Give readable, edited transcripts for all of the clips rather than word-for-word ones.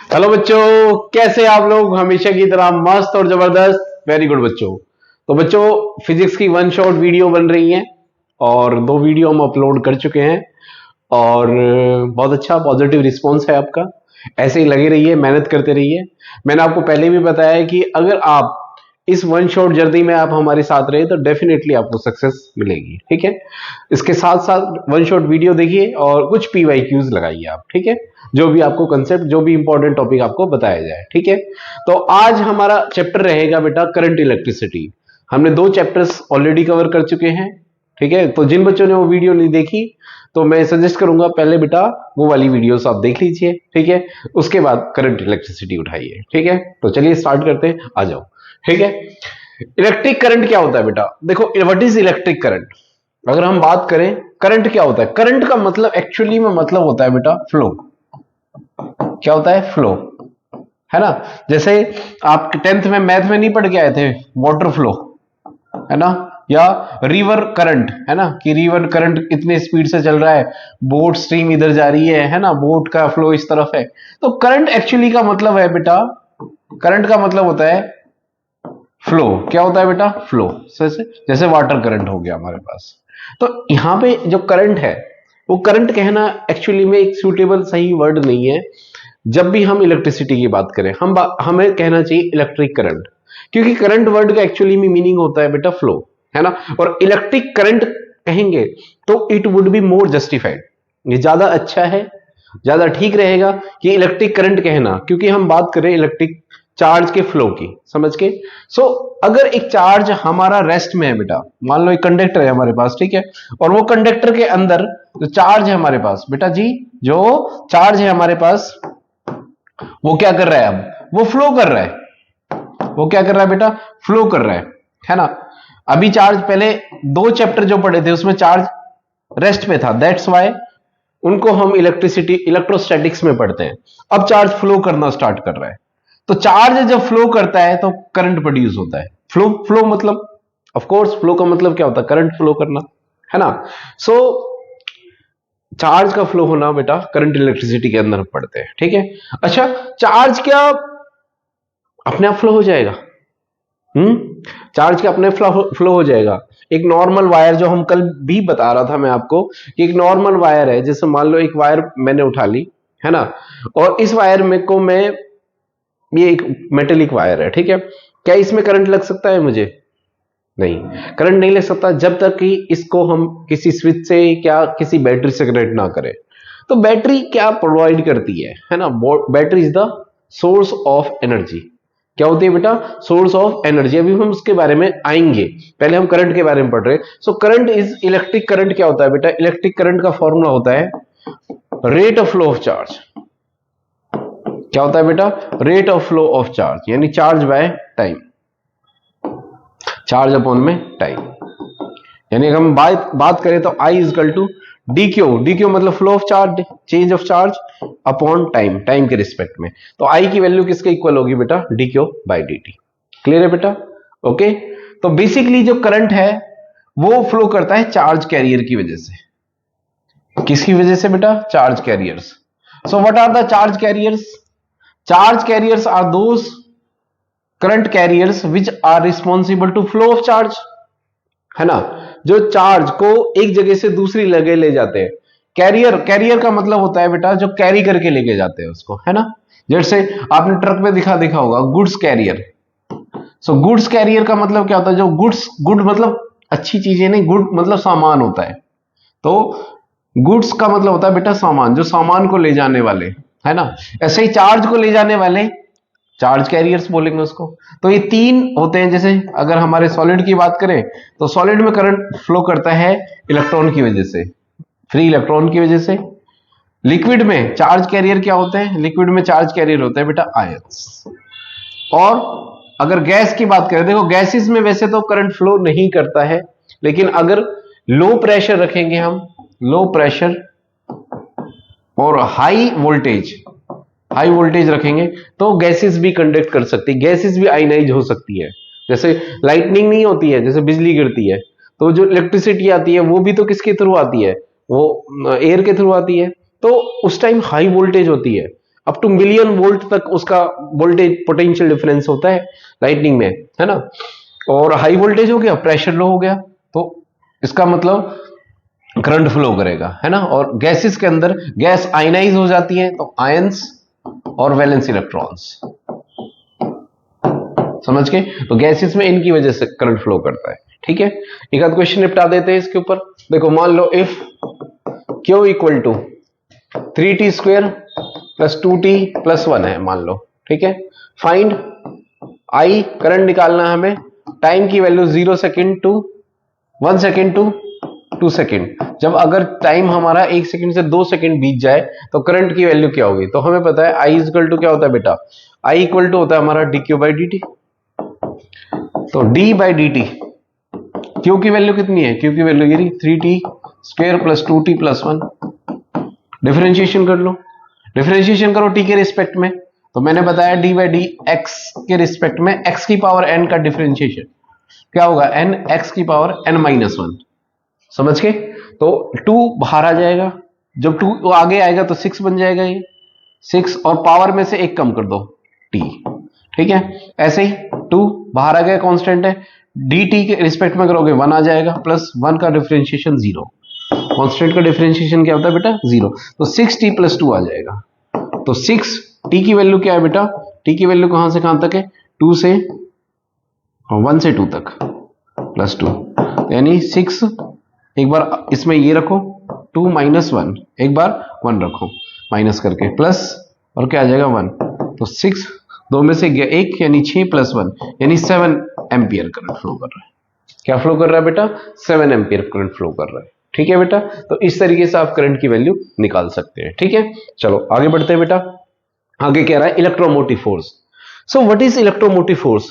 Hello बच्चों, कैसे आप लोग? हमेशा की तरह मस्त और जबरदस्त। वेरी गुड बच्चों। तो बच्चों, फिजिक्स की वन शॉट वीडियो बन रही है और दो वीडियो हम अपलोड कर चुके हैं और बहुत अच्छा पॉजिटिव रिस्पॉन्स है आपका। ऐसे ही लगे रहिए, मेहनत करते रहिए। मैंने आपको पहले भी बताया है कि अगर आप इस वन शॉट जर्नी में आप हमारे साथ रहे तो डेफिनेटली आपको सक्सेस मिलेगी। ठीक है, इसके साथ साथ वन शॉट वीडियो देखिए और कुछ पीवाईक्यूज लगाइए आप। ठीक है, जो भी आपको कंसेप्ट, जो भी इंपॉर्टेंट टॉपिक आपको बताया जाए। ठीक है, तो आज हमारा चैप्टर रहेगा बेटा करंट इलेक्ट्रिसिटी। हमने दो चैप्टर्स ऑलरेडी कवर कर चुके हैं। ठीक है, तो जिन बच्चों ने वो वीडियो नहीं देखी तो मैं सजेस्ट करूंगा पहले बेटा वो वाली वीडियोस आप देख लीजिए। ठीक है, उसके बाद करंट इलेक्ट्रिसिटी उठाइए। ठीक है, तो चलिए स्टार्ट करते हैं, आ जाओ। ठीक है, इलेक्ट्रिक करंट क्या होता है बेटा? देखो, व्हाट इज इलेक्ट्रिक करंट? अगर हम बात करें करंट क्या होता है, करंट का मतलब एक्चुअली में मतलब होता है बेटा फ्लो। क्या होता है? फ्लो, है ना। जैसे आप 10th में मैथ में नहीं पढ़ के आए थे वाटर फ्लो, है ना, या रिवर करंट, है ना, कि रिवर करंट इतने स्पीड से चल रहा है, बोट स्ट्रीम इधर जा रही है ना, बोट का फ्लो इस तरफ है। तो करंट एक्चुअली का मतलब है बेटा, करंट का मतलब होता है फ्लो। क्या होता है बेटा? फ्लो। जैसे जैसे वाटर करंट हो गया हमारे पास। तो यहां पे जो करंट है वो करंट कहना एक्चुअली में एक सूटेबल सही वर्ड नहीं है। जब भी हम इलेक्ट्रिसिटी की बात करें हमें कहना चाहिए इलेक्ट्रिक करंट, क्योंकि करंट वर्ड का एक्चुअली में मीनिंग होता है बेटा फ्लो, है ना। और इलेक्ट्रिक करंट कहेंगे तो it would be more justified, ये ज्यादा अच्छा है, ज्यादा ठीक रहेगा कि इलेक्ट्रिक करंट कहना, क्योंकि हम बात करें इलेक्ट्रिक चार्ज के फ्लो की, समझ के। अगर एक चार्ज हमारा रेस्ट में है बेटा, मान लो एक कंडक्टर है हमारे पास, ठीक है, और वो कंडक्टर के अंदर जो चार्ज है हमारे पास बेटा जी, जो चार्ज है हमारे पास वो क्या कर रहा है? अब वो फ्लो कर रहा है। वो क्या कर रहा है बेटा? फ्लो कर रहा है ना। अभी चार्ज, पहले दो चैप्टर जो पढ़े थे उसमें चार्ज रेस्ट पे था, दैट्स वाई उनको हम इलेक्ट्रिसिटी इलेक्ट्रोस्टैटिक्स में पढ़ते हैं। अब चार्ज फ्लो करना स्टार्ट कर रहा है, तो चार्ज जब फ्लो करता है तो करंट प्रोड्यूस होता है। फ्लो फ्लो मतलब, ऑफ कोर्स फ्लो का मतलब क्या होता है? करंट फ्लो करना, है ना। सो चार्ज का फ्लो होना बेटा करंट इलेक्ट्रिसिटी के अंदर पढ़ते हैं। ठीक है, अच्छा, चार्ज क्या अपने आप फ्लो हो जाएगा? चार्ज क्या अपने फ्लो हो जाएगा? एक नॉर्मल वायर, जो हम कल भी बता रहा था मैं आपको कि एक नॉर्मल वायर है, जैसे मान लो एक वायर मैंने उठा ली, है ना, और इस वायर में को मैं, ये एक मेटेलिक वायर है, ठीक है, क्या इसमें करंट लग सकता है मुझे? नहीं, करंट नहीं लग सकता जब तक कि इसको हम किसी स्विच से क्या किसी बैटरी से कनेक्ट ना करें। तो बैटरी क्या प्रोवाइड करती है ना, battery is the source of energy. क्या होती है बेटा? Source of energy. अभी हम उसके बारे में आएंगे, पहले हम करंट के बारे में पढ़ रहे हैं। सो करंट इज इलेक्ट्रिक करंट। क्या होता है बेटा? इलेक्ट्रिक करंट का फॉर्मूला होता है rate of flow of charge. क्या होता है बेटा? Rate of flow of charge, यानी charge by time, charge upon में टाइम। यानी अगर हम बात करें तो I equal to d q. D q मतलब flow of charge, change of charge upon time, time के रिस्पेक्ट में। तो आई की वैल्यू किसके इक्वल होगी बेटा? D q by d t. Clear है बेटा? ओके, तो बेसिकली जो करंट है वो फ्लो करता है चार्ज कैरियर की वजह से। किसकी वजह से बेटा? Charge carriers. So what are the charge carriers? Charge carriers are those current carriers which are responsible to flow of charge, है ना, जो चार्ज को एक जगह से दूसरी जगह ले जाते हैं। कैरियर, कैरियर का मतलब होता है बेटा जो कैरी करके लेके जाते हैं उसको, है ना। जैसे आपने ट्रक में दिखा होगा goods carrier. So goods carrier का मतलब क्या होता है? जो गुड्स, गुड मतलब अच्छी चीजें नहीं, गुड मतलब सामान होता है। तो गुड्स का मतलब होता है बेटा सामान, जो सामान को ले जाने वाले, है ना। ऐसे ही चार्ज को ले जाने वाले चार्ज कैरियर्स बोलेंगे उसको। तो ये तीन होते हैं। जैसे अगर हमारे सॉलिड की बात करें तो सॉलिड में करंट फ्लो करता है इलेक्ट्रॉन की वजह से, फ्री इलेक्ट्रॉन की वजह से। लिक्विड में चार्ज कैरियर क्या होते हैं? लिक्विड में चार्ज कैरियर होते हैं बेटा आयंस। और अगर गैस की बात करें, देखो गैसेस में वैसे तो करंट फ्लो नहीं करता है, लेकिन अगर लो प्रेशर रखेंगे हम, लो प्रेशर और हाई वोल्टेज, हाई वोल्टेज रखेंगे तो गैसेस भी कंडक्ट कर सकती है, गैसेस भी आयनाइज हो सकती है। जैसे लाइटनिंग नहीं होती है, जैसे बिजली गिरती है तो जो इलेक्ट्रिसिटी आती है वो भी तो किसके थ्रू आती है? वो एयर के थ्रू आती है। तो उस टाइम हाई वोल्टेज होती है। अप टू मिलियन वोल्ट तक उसका वोल्टेज पोटेंशियल डिफरेंस होता है लाइटनिंग में, है ना। और हाई वोल्टेज हो गया, प्रेशर लो हो गया, तो इसका मतलब करंट फ्लो करेगा, है ना। और गैसेस के अंदर गैस आयनाइज हो जाती है, तो आयंस और वैलेंस इलेक्ट्रॉन्स, समझ के। तो गैसेस में इनकी वजह से करंट फ्लो करता है, ठीक है। एक आध क्वेश्चन निपटा देते हैं इसके ऊपर। देखो मान लो if Q equal to 3t square plus 2t plus 1 है, मान लो, ठीक है। फाइंड I, करंट निकालना है हमें, टाइम की value 0 second to 1 second to 2 second. जब अगर टाइम हमारा 1 सेकेंड से 2 सेकेंड बीत जाए तो करंट की वैल्यू क्या होगी। तो हमें पता है I इक्वल टू क्या होता है बेटा, I इक्वल टू होता है हमारा dq बाई dt। तो d बाई dt, Q की वैल्यू कितनी है, Q की वैल्यू ये 3t square plus 2t plus 1। Differentiation कर लो, डिफरेंशिएशन करो t के रिस्पेक्ट में। तो मैंने बताया d बाई डी x के रिस्पेक्ट में x की पावर n का डिफरेंशिएशन क्या होगा, n x की पावर n माइनस 1, समझ के। तो 2 बाहर आ जाएगा, जब 2 आगे आएगा तो 6 बन जाएगा ये 6, और पावर में से 1 कम कर दो t, ठीक है। ऐसे ही 2 बाहर आ गया, कांस्टेंट है, dt के रिस्पेक्ट में करोगे 1 आ जाएगा, प्लस 1 का डिफरेंशिएशन 0, कांस्टेंट का डिफरेंशिएशन क्या होता है बेटा 0, तो 6t प्लस 2 आ जाएगा। तो 6 t की वैल्यू क्या है बेटा, t की वैल्यू कहां से कहां तक है, 2 से 1 से 2 तक प्लस 2, यानी 6, एक बार इसमें ये रखो 2 माइनस 1, एक बार 1 रखो माइनस करके, प्लस और क्या आ जाएगा 1, तो 6 दो में से गया 1, यानी 6 प्लस 1 यानी 7 एम्पियर करंट फ्लो कर रहा है। क्या फ्लो कर रहा है बेटा, 7 एम्पियर करंट फ्लो कर रहा है, ठीक है बेटा। तो इस तरीके से आप करंट की वैल्यू निकाल सकते हैं, ठीक है। चलो आगे बढ़ते हैं बेटा। आगे कह रहा है electromotive force. So what is electromotive force.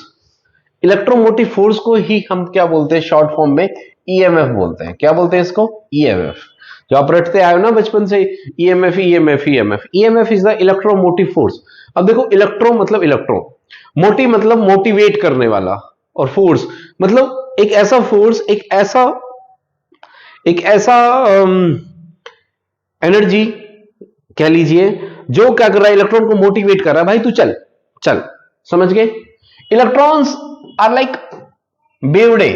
Electromotive force को ही हम क्या बोलते हैं, शॉर्ट फॉर्म में ईएमएफ बोलते हैं। क्या बोलते हैं इसको, ईएमएफ। जो आप रटते आए हो ना बचपन से, EMF EMF EMF, EMF is the electromotive force. अब देखो इलेक्ट्रो मतलब इलेक्ट्रो, मोटी मतलब मोटिवेट करने वाला, और फोर्स मतलब एक ऐसा फोर्स, एक ऐसा एनर्जी कह लीजिए, जो क्या कर रहा है, इलेक्ट्रॉन को मोटिवेट कर रहा है, भाई तू चल चल, समझ गए। इलेक्ट्रॉन्स आर लाइक बेवड़े।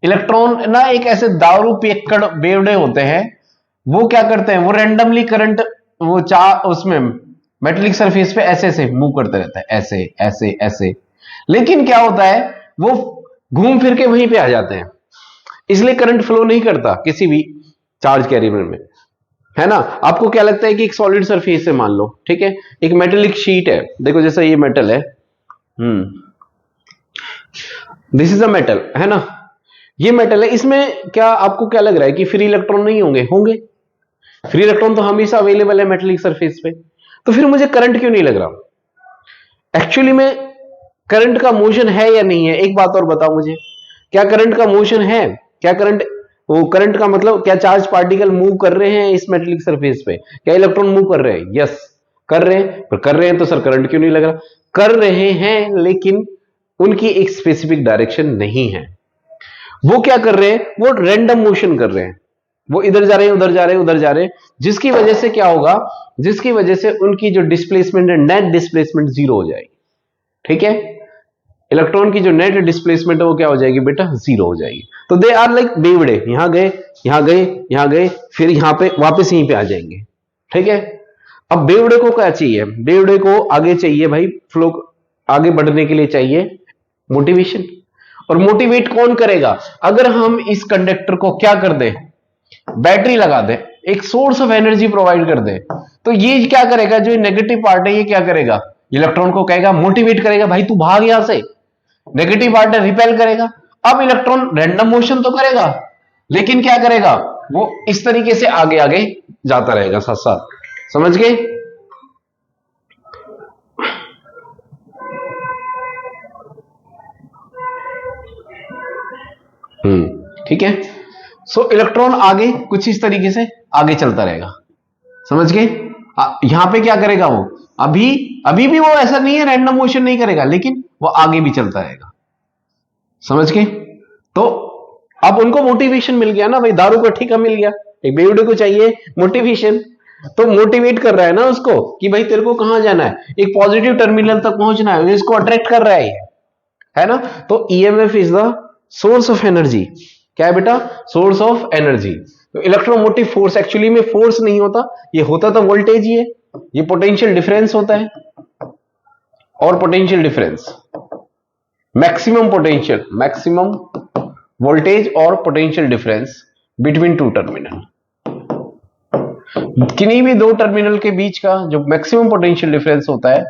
इलेक्ट्रॉन ना एक ऐसे दारू पियक्कड़ बेवड़े होते हैं, वो क्या करते हैं, वो रैंडमली करंट वो उसमें मेटेलिक सरफेस पे ऐसे ऐसे मूव करते रहता है, ऐसे ऐसे ऐसे, लेकिन क्या होता है वो घूम फिर के वहीं पे आ जाते हैं, इसलिए करंट फ्लो नहीं करता किसी भी चार्ज कैरियर में, है ना। आपको क्या लगता है कि एक सॉलिड सरफेस है मान लो, ठीक है, एक मेटेलिक शीट है, देखो जैसा ये मेटल है, दिस इज अ मेटल, है ना, ये मेटल है, इसमें क्या आपको क्या लग रहा है कि फ्री इलेक्ट्रॉन नहीं होंगे, होंगे, फ्री इलेक्ट्रॉन तो हमेशा अवेलेबल है मेटेलिक सरफेस पे, तो फिर मुझे करंट क्यों नहीं लग रहा। एक्चुअली में करंट का मोशन है या नहीं है, एक बात और बताओ मुझे, क्या करंट का मोशन है, क्या करंट, वो करंट का मतलब क्या चार्ज पार्टिकल मूव कर रहे हैं इस मेटेलिक सरफेस पे, क्या इलेक्ट्रॉन मूव कर रहे हैं, यस कर रहे हैं, पर कर रहे हैं तो सर करंट क्यों नहीं लग रहा। कर रहे हैं लेकिन उनकी एक स्पेसिफिक डायरेक्शन नहीं है, वो क्या कर रहे हैं, वो रैंडम मोशन कर रहे हैं, वो इधर जा रहे हैं उधर जा रहे हैं उधर जा रहे हैं, जिसकी वजह से क्या होगा, जिसकी वजह से उनकी जो डिस्प्लेसमेंट है, नेट डिस्प्लेसमेंट 0 हो जाएगी, ठीक है। इलेक्ट्रॉन की जो नेट डिस्प्लेसमेंट है वो क्या हो जाएगी बेटा, 0 हो जाएगी। तो दे आर लाइक बेवड़े, यहां गए यहां गए यहां गए, फिर यहां पे वापस यहीं पे आ जाएंगे, ठीक है। अब बेवड़े को क्या चाहिए, बेवड़े को आगे चाहिए भाई, फ्लो आगे बढ़ने के लिए चाहिए मोटिवेशन, और मोटिवेट कौन करेगा, अगर हम इस कंडक्टर को क्या कर दें, बैटरी लगा दें, एक सोर्स ऑफ एनर्जी प्रोवाइड कर दें, तो ये क्या करेगा, जो नेगेटिव पार्ट है ये क्या करेगा, इलेक्ट्रॉन को कहेगा, मोटिवेट करेगा, भाई तू भाग यहां से, नेगेटिव पार्ट है रिपेल करेगा। अब इलेक्ट्रॉन रैंडम मोशन तो करेगा, लेकिन क्या करेगा, वो इस तरीके से आगे आगे जाता रहेगा साथ साथ, समझ गए। ठीक है। सो इलेक्ट्रॉन आगे कुछ इस तरीके से आगे चलता रहेगा, समझ गए। यहां पे क्या करेगा वो, अभी भी वो ऐसा नहीं है, रैंडम मोशन नहीं करेगा, लेकिन वो आगे भी चलता रहेगा, समझ गए। तो अब उनको मोटिवेशन मिल गया ना भाई, दारू का ठेका मिल गया, एक बेवड़े को चाहिए मोटिवेशन, तो मोटिवेट कर रहा है ना उसको कि भाई तेरे को कहां जाना है, एक पॉजिटिव टर्मिनल तक पहुंचना है, इसको अट्रैक्ट कर रहा है ना। तो EMF is the source of energy. क्या है बेटा? Source of energy. तो इलेक्ट्रोमोटिव फोर्स एक्चुअली में फोर्स नहीं होता, ये होता तो वोल्टेज ही है, ये पोटेंशियल डिफरेंस होता है। और potential difference, maximum potential, maximum voltage और potential difference between two terminal. किन्हीं भी दो टर्मिनल के बीच का जो मैक्सिमम पोटेंशियल डिफरेंस होता है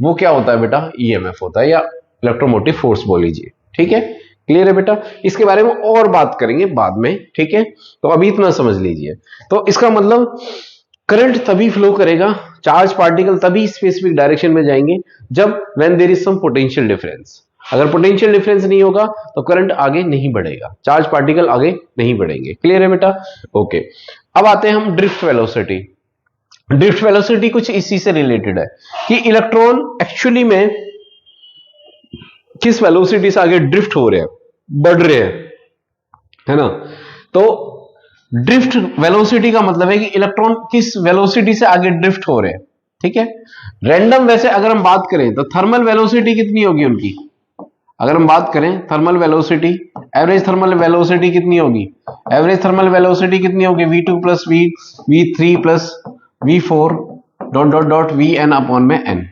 वो क्या होता है बेटा? ईएमएफ होता है, या इलेक्ट्रोमोटिव फोर्स बोल लीजिए। ठीक है, क्लियर है बेटा? इसके बारे में और बात करेंगे बाद में, ठीक है? तो अभी इतना समझ लीजिए। तो इसका मतलब करंट तभी फ्लो करेगा, चार्ज पार्टिकल तभी स्पेसिफिक डायरेक्शन में जाएंगे जब when there is some potential difference. अगर पोटेंशियल डिफरेंस नहीं होगा तो करंट आगे नहीं बढ़ेगा, चार्ज पार्टिकल आगे नहीं बढ़ेंगे। क्लियर है बेटा? ओके, अब आते हैं हम ड्रिफ्ट वेलोसिटी। ड्रिफ्ट वेलोसिटी कुछ इसी से रिलेटेड है कि इलेक्ट्रॉन एक्चुअली में किस वेलोसिटी से आगे ड्रिफ्ट हो रहे हैं, बढ़ रहे हैं, है ना। तो ड्रिफ्ट वेलोसिटी का मतलब है कि इलेक्ट्रॉन किस वेलोसिटी से आगे ड्रिफ्ट हो रहे हैं। ठीक है, रैंडम वैसे अगर हम बात करें तो थर्मल वेलोसिटी कितनी होगी उनकी? अगर हम बात करें thermal velocity, average thermal velocity कितनी होगी? एवरेज थर्मल वेलोसिटी कितनी होगी? v2 plus v3 plus v4 dot dot dot vn upon में n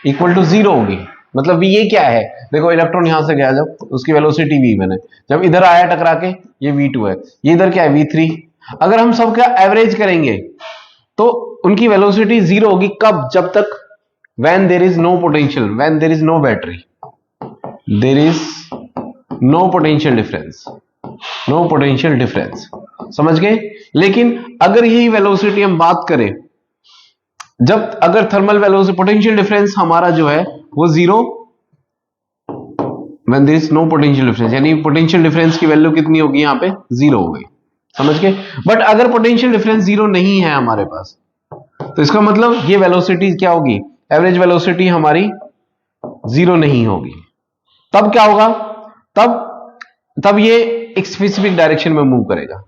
इक्वल टू 0 होगी। मतलब ये क्या है? देखो इलेक्ट्रॉन यहां से गया, जब उसकी वेलोसिटी v1 है, जब इधर आया टकरा के ये v2 है, ये इधर क्या है? v3। अगर हम सबका एवरेज करेंगे तो उनकी वेलोसिटी 0 होगी। कब? जब तक when there is no potential, when there is no battery, there is no potential difference, no potential difference। समझ गए? लेकिन अगर यही वेलोसिटी हम बात करें जब अगर थर्मल वेलोसिटी पोटेंशियल डिफरेंस हमारा जो है वो 0 when there is no potential difference, यानी पोटेंशियल डिफरेंस की वैल्यू कितनी होगी? यहां पे 0 हो गई। समझ गए? बट अगर पोटेंशियल डिफरेंस 0 नहीं है हमारे पास तो इसका मतलब ये वेलोसिटी क्या होगी? एवरेज वेलोसिटी हमारी 0 नहीं होगी। तब क्या होगा? तब ये एक स्पेसिफिक डायरेक्शन में मूव करेगा।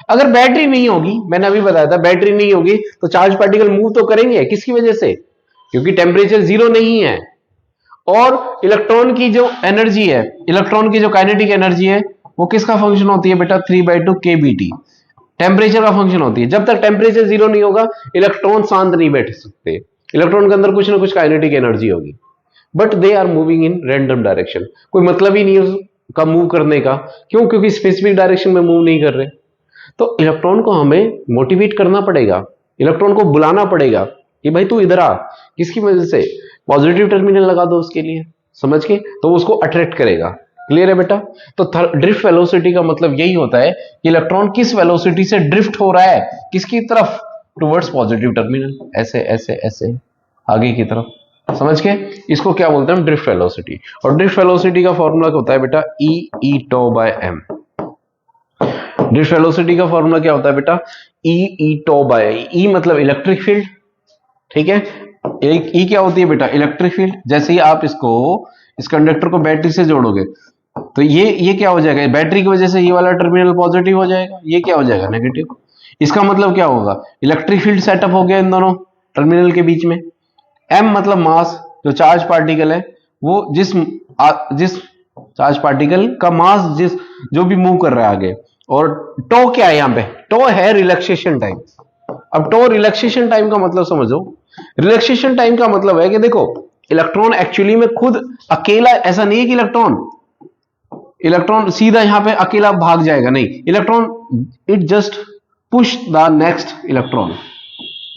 अगर बैटरी नहीं होगी, मैंने अभी बताया था बैटरी नहीं होगी तो चार्ज पार्टिकल मूव तो करेंगे, किसकी वजह से? क्योंकि टेम्परेचर 0 नहीं है और इलेक्ट्रॉन की जो एनर्जी है, इलेक्ट्रॉन की जो काइनेटिक एनर्जी है वो किसका फंक्शन होती है बेटा? 3/2 kBT, टेम्परेचर का फंक्शन होती है। जब तक टेम्परेचर 0 नहीं होगा इलेक्ट्रॉन शांत नहीं बैठ सकते, इलेक्ट्रॉन के अंदर कुछ ना कुछ काइनेटिक एनर्जी होगी, but they are moving in random direction. कोई मतलब ही नहीं है उसका मूव करने का। क्यों? क्योंकि स्पेसिफिक डायरेक्शन में मूव नहीं कर रहे। तो इलेक्ट्रॉन को हमें मोटिवेट करना पड़ेगा, इलेक्ट्रॉन को बुलाना पड़ेगा कि भाई तू इधर आ। किसकी वजह से? पॉजिटिव टर्मिनल लगा दो उसके लिए। समझ के? तो उसको अट्रैक्ट करेगा। क्लियर है बेटा? तो ड्रिफ्ट वेलोसिटी का मतलब यही होता है कि इलेक्ट्रॉन किस वेलोसिटी से ड्रिफ्ट हो रहा है, किसकी तरफ? टुवर्ड्स पॉजिटिव टर्मिनल, ऐसे ऐसे ऐसे आगे की तरफ। समझ के? इसको क्या बोलते हैं? Drift velocity. और ड्रिफ्ट वेलोसिटी का फॉर्मूला क्या होता है बेटा? E tau by m. Drift velocity का फॉर्मूला क्या होता है बेटा? ई टो बाय, ई मतलब इलेक्ट्रिक फील्ड। ठीक है, एक ई क्या होती है बेटा? Electric field. जैसे ही आप इस कंडक्टर को बैटरी से जोड़ोगे तो ये क्या हो जाएगा? बैटरी की वजह से ये वाला टर्मिनल पॉजिटिव हो जाएगा, ये क्या हो जाएगा? नेगेटिव। इसका मतलब क्या होगा? इलेक्ट्रिक फील्ड सेटअप हो गया इन दोनों टर्मिनल के बीच में। एम मतलब मास, जो चार्ज पार्टिकल है वो जिस चार्ज पार्टिकल का मास जो भी मूव कर रहा है आगे। और टो क्या है? यहां पे टो है रिलैक्सेशन टाइम। अब टो रिलैक्सेशन टाइम का मतलब समझो। रिलैक्सेशन टाइम का मतलब है कि देखो इलेक्ट्रॉन एक्चुअली में खुद अकेला, ऐसा नहीं है कि इलेक्ट्रॉन सीधा यहां पे अकेला भाग जाएगा, नहीं। Electron it just push the next electron.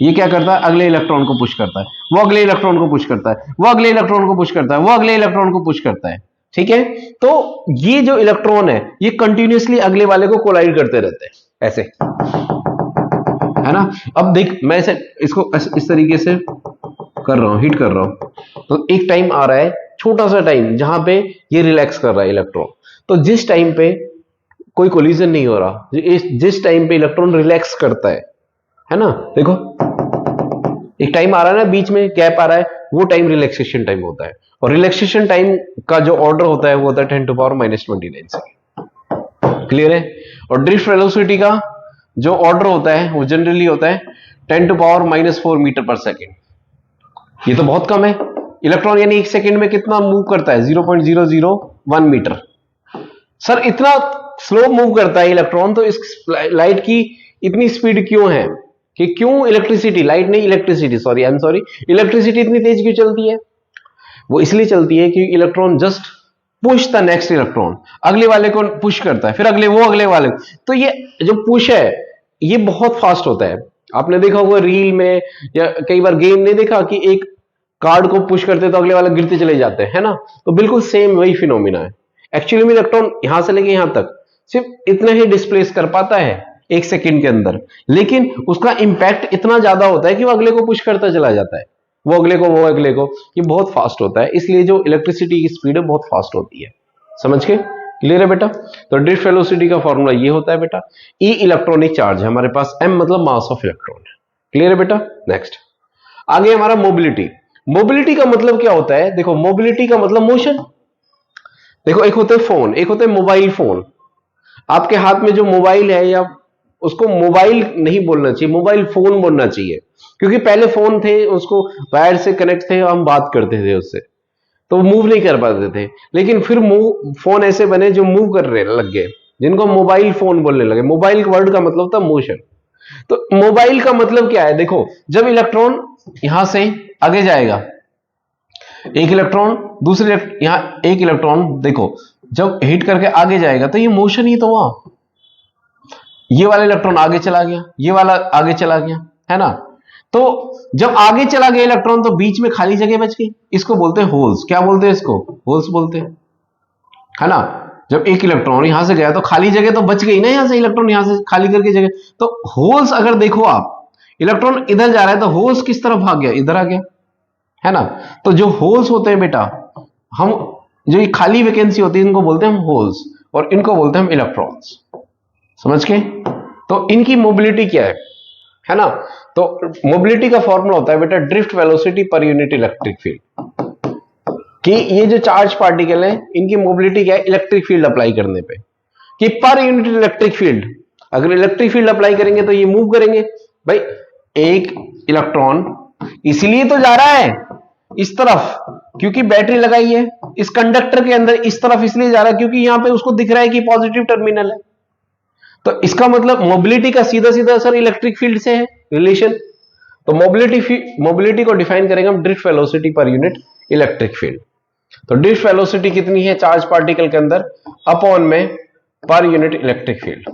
ये क्या करता है? अगले इलेक्ट्रॉन को पुश करता है, वो अगले इलेक्ट्रॉन को पुश करता है, वो अगले इलेक्ट्रॉन को पुश करता है, वो अगले इलेक्ट्रॉन को पुश करता है। ठीक है, तो ये जो इलेक्ट्रॉन है ये कंटिन्यूअसली अगले वाले को कोलाइड करते रहते हैं, ऐसे, है ना। अब देख मैं इसको इस तरीके से कर रहा हूं, हिट कर रहा हूं, तो एक टाइम आ रहा है, छोटा सा टाइम, जहां पे ये रिलैक्स कर रहा है इलेक्ट्रॉन। तो जिस टाइम पे कोई कोलिजन नहीं हो रहा, जिस टाइम पे इलेक्ट्रॉन रिलैक्स करता है ना, देखो एक टाइम आ रहा है ना, बीच में गैप आ रहा है, वो टाइम रिलैक्सेशन टाइम होता है। और रिलैक्सेशन टाइम का जो ऑर्डर होता है वो होता है 10⁻⁻⁻⁹ सेकेंड। क्लियर है? और ड्रिफ्ट वेलोसिटी का जो ऑर्डर होता है वो जनरली होता है 10⁻⁻⁴ मीटर पर सेकेंड। ये तो बहुत कम है। इलेक्ट्रॉन यानी एक सेकेंड में कितना मूव करता है? 0.001 मीटर। सर इतना स्लो मूव करता है इलेक्ट्रॉन, तो इस लाइट की इतनी स्पीड क्यों है? कि क्यों इलेक्ट्रिसिटी, लाइट नहीं electricity, sorry I am sorry, electricity इतनी तेज क्यों चलती है? वो इसलिए चलती है कि electron just push the next electron, अगले वाले को पुश करता है, फिर अगले वाले। तो ये जो पुश है ये बहुत फास्ट होता है। आपने देखा होगा रील में या कई बार गेम नहीं देखा कि एक कार्ड को पुश करते तो अगले वाले गिरते चले जाते हैं, है ना? तो बिल्कुल सेम वही फिनोमिना है। एक्चुअली में इलेक्ट्रॉन यहां से लेके यहां तक सिर्फ इतना ही डिस्प्लेस कर पाता है एक सेकंड के अंदर, लेकिन उसका इंपैक्ट इतना ज्यादा होता है कि वो अगले को पुश करता चला जाता है, वो अगले को। ये बहुत फास्ट होता है, इसलिए जो इलेक्ट्रिसिटी की स्पीड है बहुत फास्ट होती है। समझ के? क्लियर है बेटा? तो ड्रिफ्ट वेलोसिटी का फॉर्मूला ये होता है बेटा, ई इलेक्ट्रॉनिक चार्ज है हमारे पास, एम मतलब मास ऑफ इलेक्ट्रॉन है। क्लियर है बेटा? नेक्स्ट आगे हमारा मोबिलिटी। मोबिलिटी का मतलब क्या होता है? देखो मोबिलिटी का मतलब मोशन। देखो एक होता है फोन, एक होता है मोबाइल फोन। आपके हाथ में जो मोबाइल है, या उसको मोबाइल नहीं बोलना चाहिए, मोबाइल फोन बोलना चाहिए, क्योंकि पहले फोन थे, उसको वायर से कनेक्ट थे, हम बात करते थे उससे, तो मूव नहीं कर पाते थे। लेकिन फिर फोन ऐसे बने जो मूव कर रहे लग गए, जिनको मोबाइल फोन बोलने लगे। मोबाइल वर्ड का मतलब था मोशन। तो मोबाइल का मतलब क्या है? देखो जब इलेक्ट्रॉन यहां से आगे जाएगा, एक इलेक्ट्रॉन दूसरे यहां एक इलेक्ट्रॉन देखो जब हिट करके आगे जाएगा तो ये मोशन ही तो हुआ। ये वाला इलेक्ट्रॉन आगे चला गया, ये वाला आगे चला गया, है ना? तो जब आगे चला गया इलेक्ट्रॉन तो बीच में खाली जगह बच गई, इसको बोलते हैं होल्स। क्या बोलते हैं इसको? होल्स बोलते हैं, है ना? जब एक इलेक्ट्रॉन यहां से गया तो खाली जगह तो बच गई ना, यहां से इलेक्ट्रॉन यहां से खाली करके जगह। तो होल्स अगर देखो आप, इलेक्ट्रॉन इधर जा रहा है तो होल्स किस तरफ भाग गया? इधर आ गया, है ना? तो जो होल्स होते हैं बेटा, हम जो ये खाली वैकेंसी होती है इनको बोलते हैं हम होल्स, और इनको बोलते हैं हम इलेक्ट्रॉन्स। समझ के? तो इनकी मोबिलिटी क्या है ना? तो मोबिलिटी का फॉर्मूला होता है बेटा drift velocity per unit electric field. कि ये जो चार्ज पार्टिकल है इनकी मोबिलिटी क्या है इलेक्ट्रिक फील्ड अप्लाई करने पे, कि पर यूनिट इलेक्ट्रिक फील्ड, अगर इलेक्ट्रिक फील्ड अप्लाई करेंगे तो ये मूव करेंगे। भाई एक इलेक्ट्रॉन इसलिए तो जा रहा है इस तरफ क्योंकि बैटरी लगाई है, इस कंडक्टर के अंदर इस तरफ इसलिए जा रहा है क्योंकि यहां पे उसको दिख रहा है कि पॉजिटिव टर्मिनल है। तो इसका मतलब मोबिलिटी का सीधा सीधा असर इलेक्ट्रिक फील्ड से है, रिलेशन। तो मोबिलिटी को डिफाइन करेंगे हम drift velocity per unit electric field. तो ड्रिफ्ट वेलोसिटी कितनी है चार्ज पार्टिकल के अंदर अपॉन में पर यूनिट इलेक्ट्रिक फील्ड।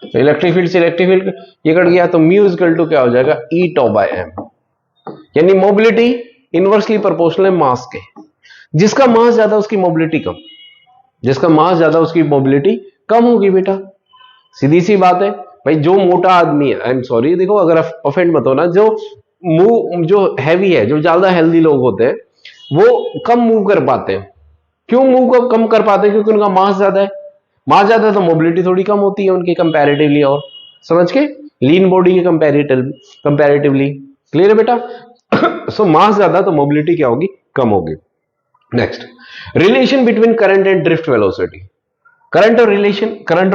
तो इलेक्ट्रिक फील्ड से इलेक्ट्रिक फील्ड ये कट गया तो म्यू इक्वल टू क्या हो जाएगा? ई टॉ बाय एम। यानी मोबिलिटी इनवर्सली प्रोपोर्शनल है मास के। जिसका मास ज्यादा उसकी मोबिलिटी कम, जिसका मास ज्यादा उसकी मोबिलिटी कम होगी बेटा, सीधी सी बात है। भाई जो मोटा आदमी है, आई एम सॉरी देखो अगर ऑफेंड मत होना, जो हैवी है, जो ज्यादा हेल्दी लोग होते हैं वो कम मूव कर पाते हैं। क्यों मूव कम कर पाते हैं? क्योंकि उनका मास ज्यादा है। मास ज्यादा है तो मोबिलिटी थोड़ी कम होती है उनकी कंपैरेटिवली, और समझ के? लीन बॉडी के कंपैरेटिवली। क्लियर है बेटा? सो मास ज्यादा तो मोबिलिटी क्या होगी? कम होगी। Next, relation between current and drift velocity. Current और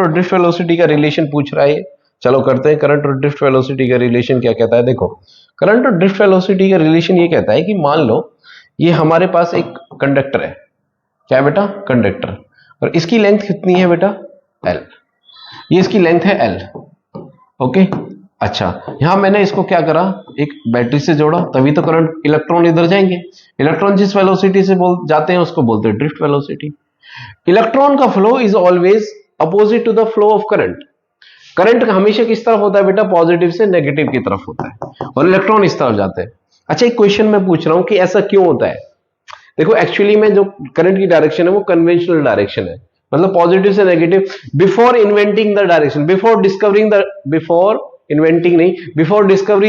ड्रिफ्ट वेलोसिटी का रिलेशन पूछ रहा है। चलो करते हैं करंट और ड्रिफ्ट वेलोसिटी का रिलेशन क्या कहता है। देखो करंट और ड्रिफ्ट वेलोसिटी का रिलेशन ये कहता है कि मान लो ये हमारे पास एक कंडक्टर है, क्या बेटा? कंडक्टर, और इसकी लेंथ कितनी है बेटा? एल। ये इसकी लेंथ है एल, ओके। अच्छा, यहां मैंने इसको क्या करा? एक बैटरी से जोड़ा, तभी तो करंट, इलेक्ट्रॉन इधर जाएंगे। इलेक्ट्रॉन जिस वेलोसिटी से जाते हैं उसको बोलते हैं ड्रिफ्ट वेलोसिटी। इलेक्ट्रॉन का flow is always opposite to the flow of current. Current हमेशा किस तरफ होता है बेटा? पॉजिटिव से नेगेटिव की तरफ होता है, और इलेक्ट्रॉन इस तरफ जाते हैं। अच्छा एक क्वेश्चन मैं पूछ रहा हूं कि ऐसा क्यों होता है? देखो एक्चुअली में जो करंट की डायरेक्शन है वो कन्वेंशनल डायरेक्शन है, मतलब पॉजिटिव से negative. Before inventing the direction, before discovery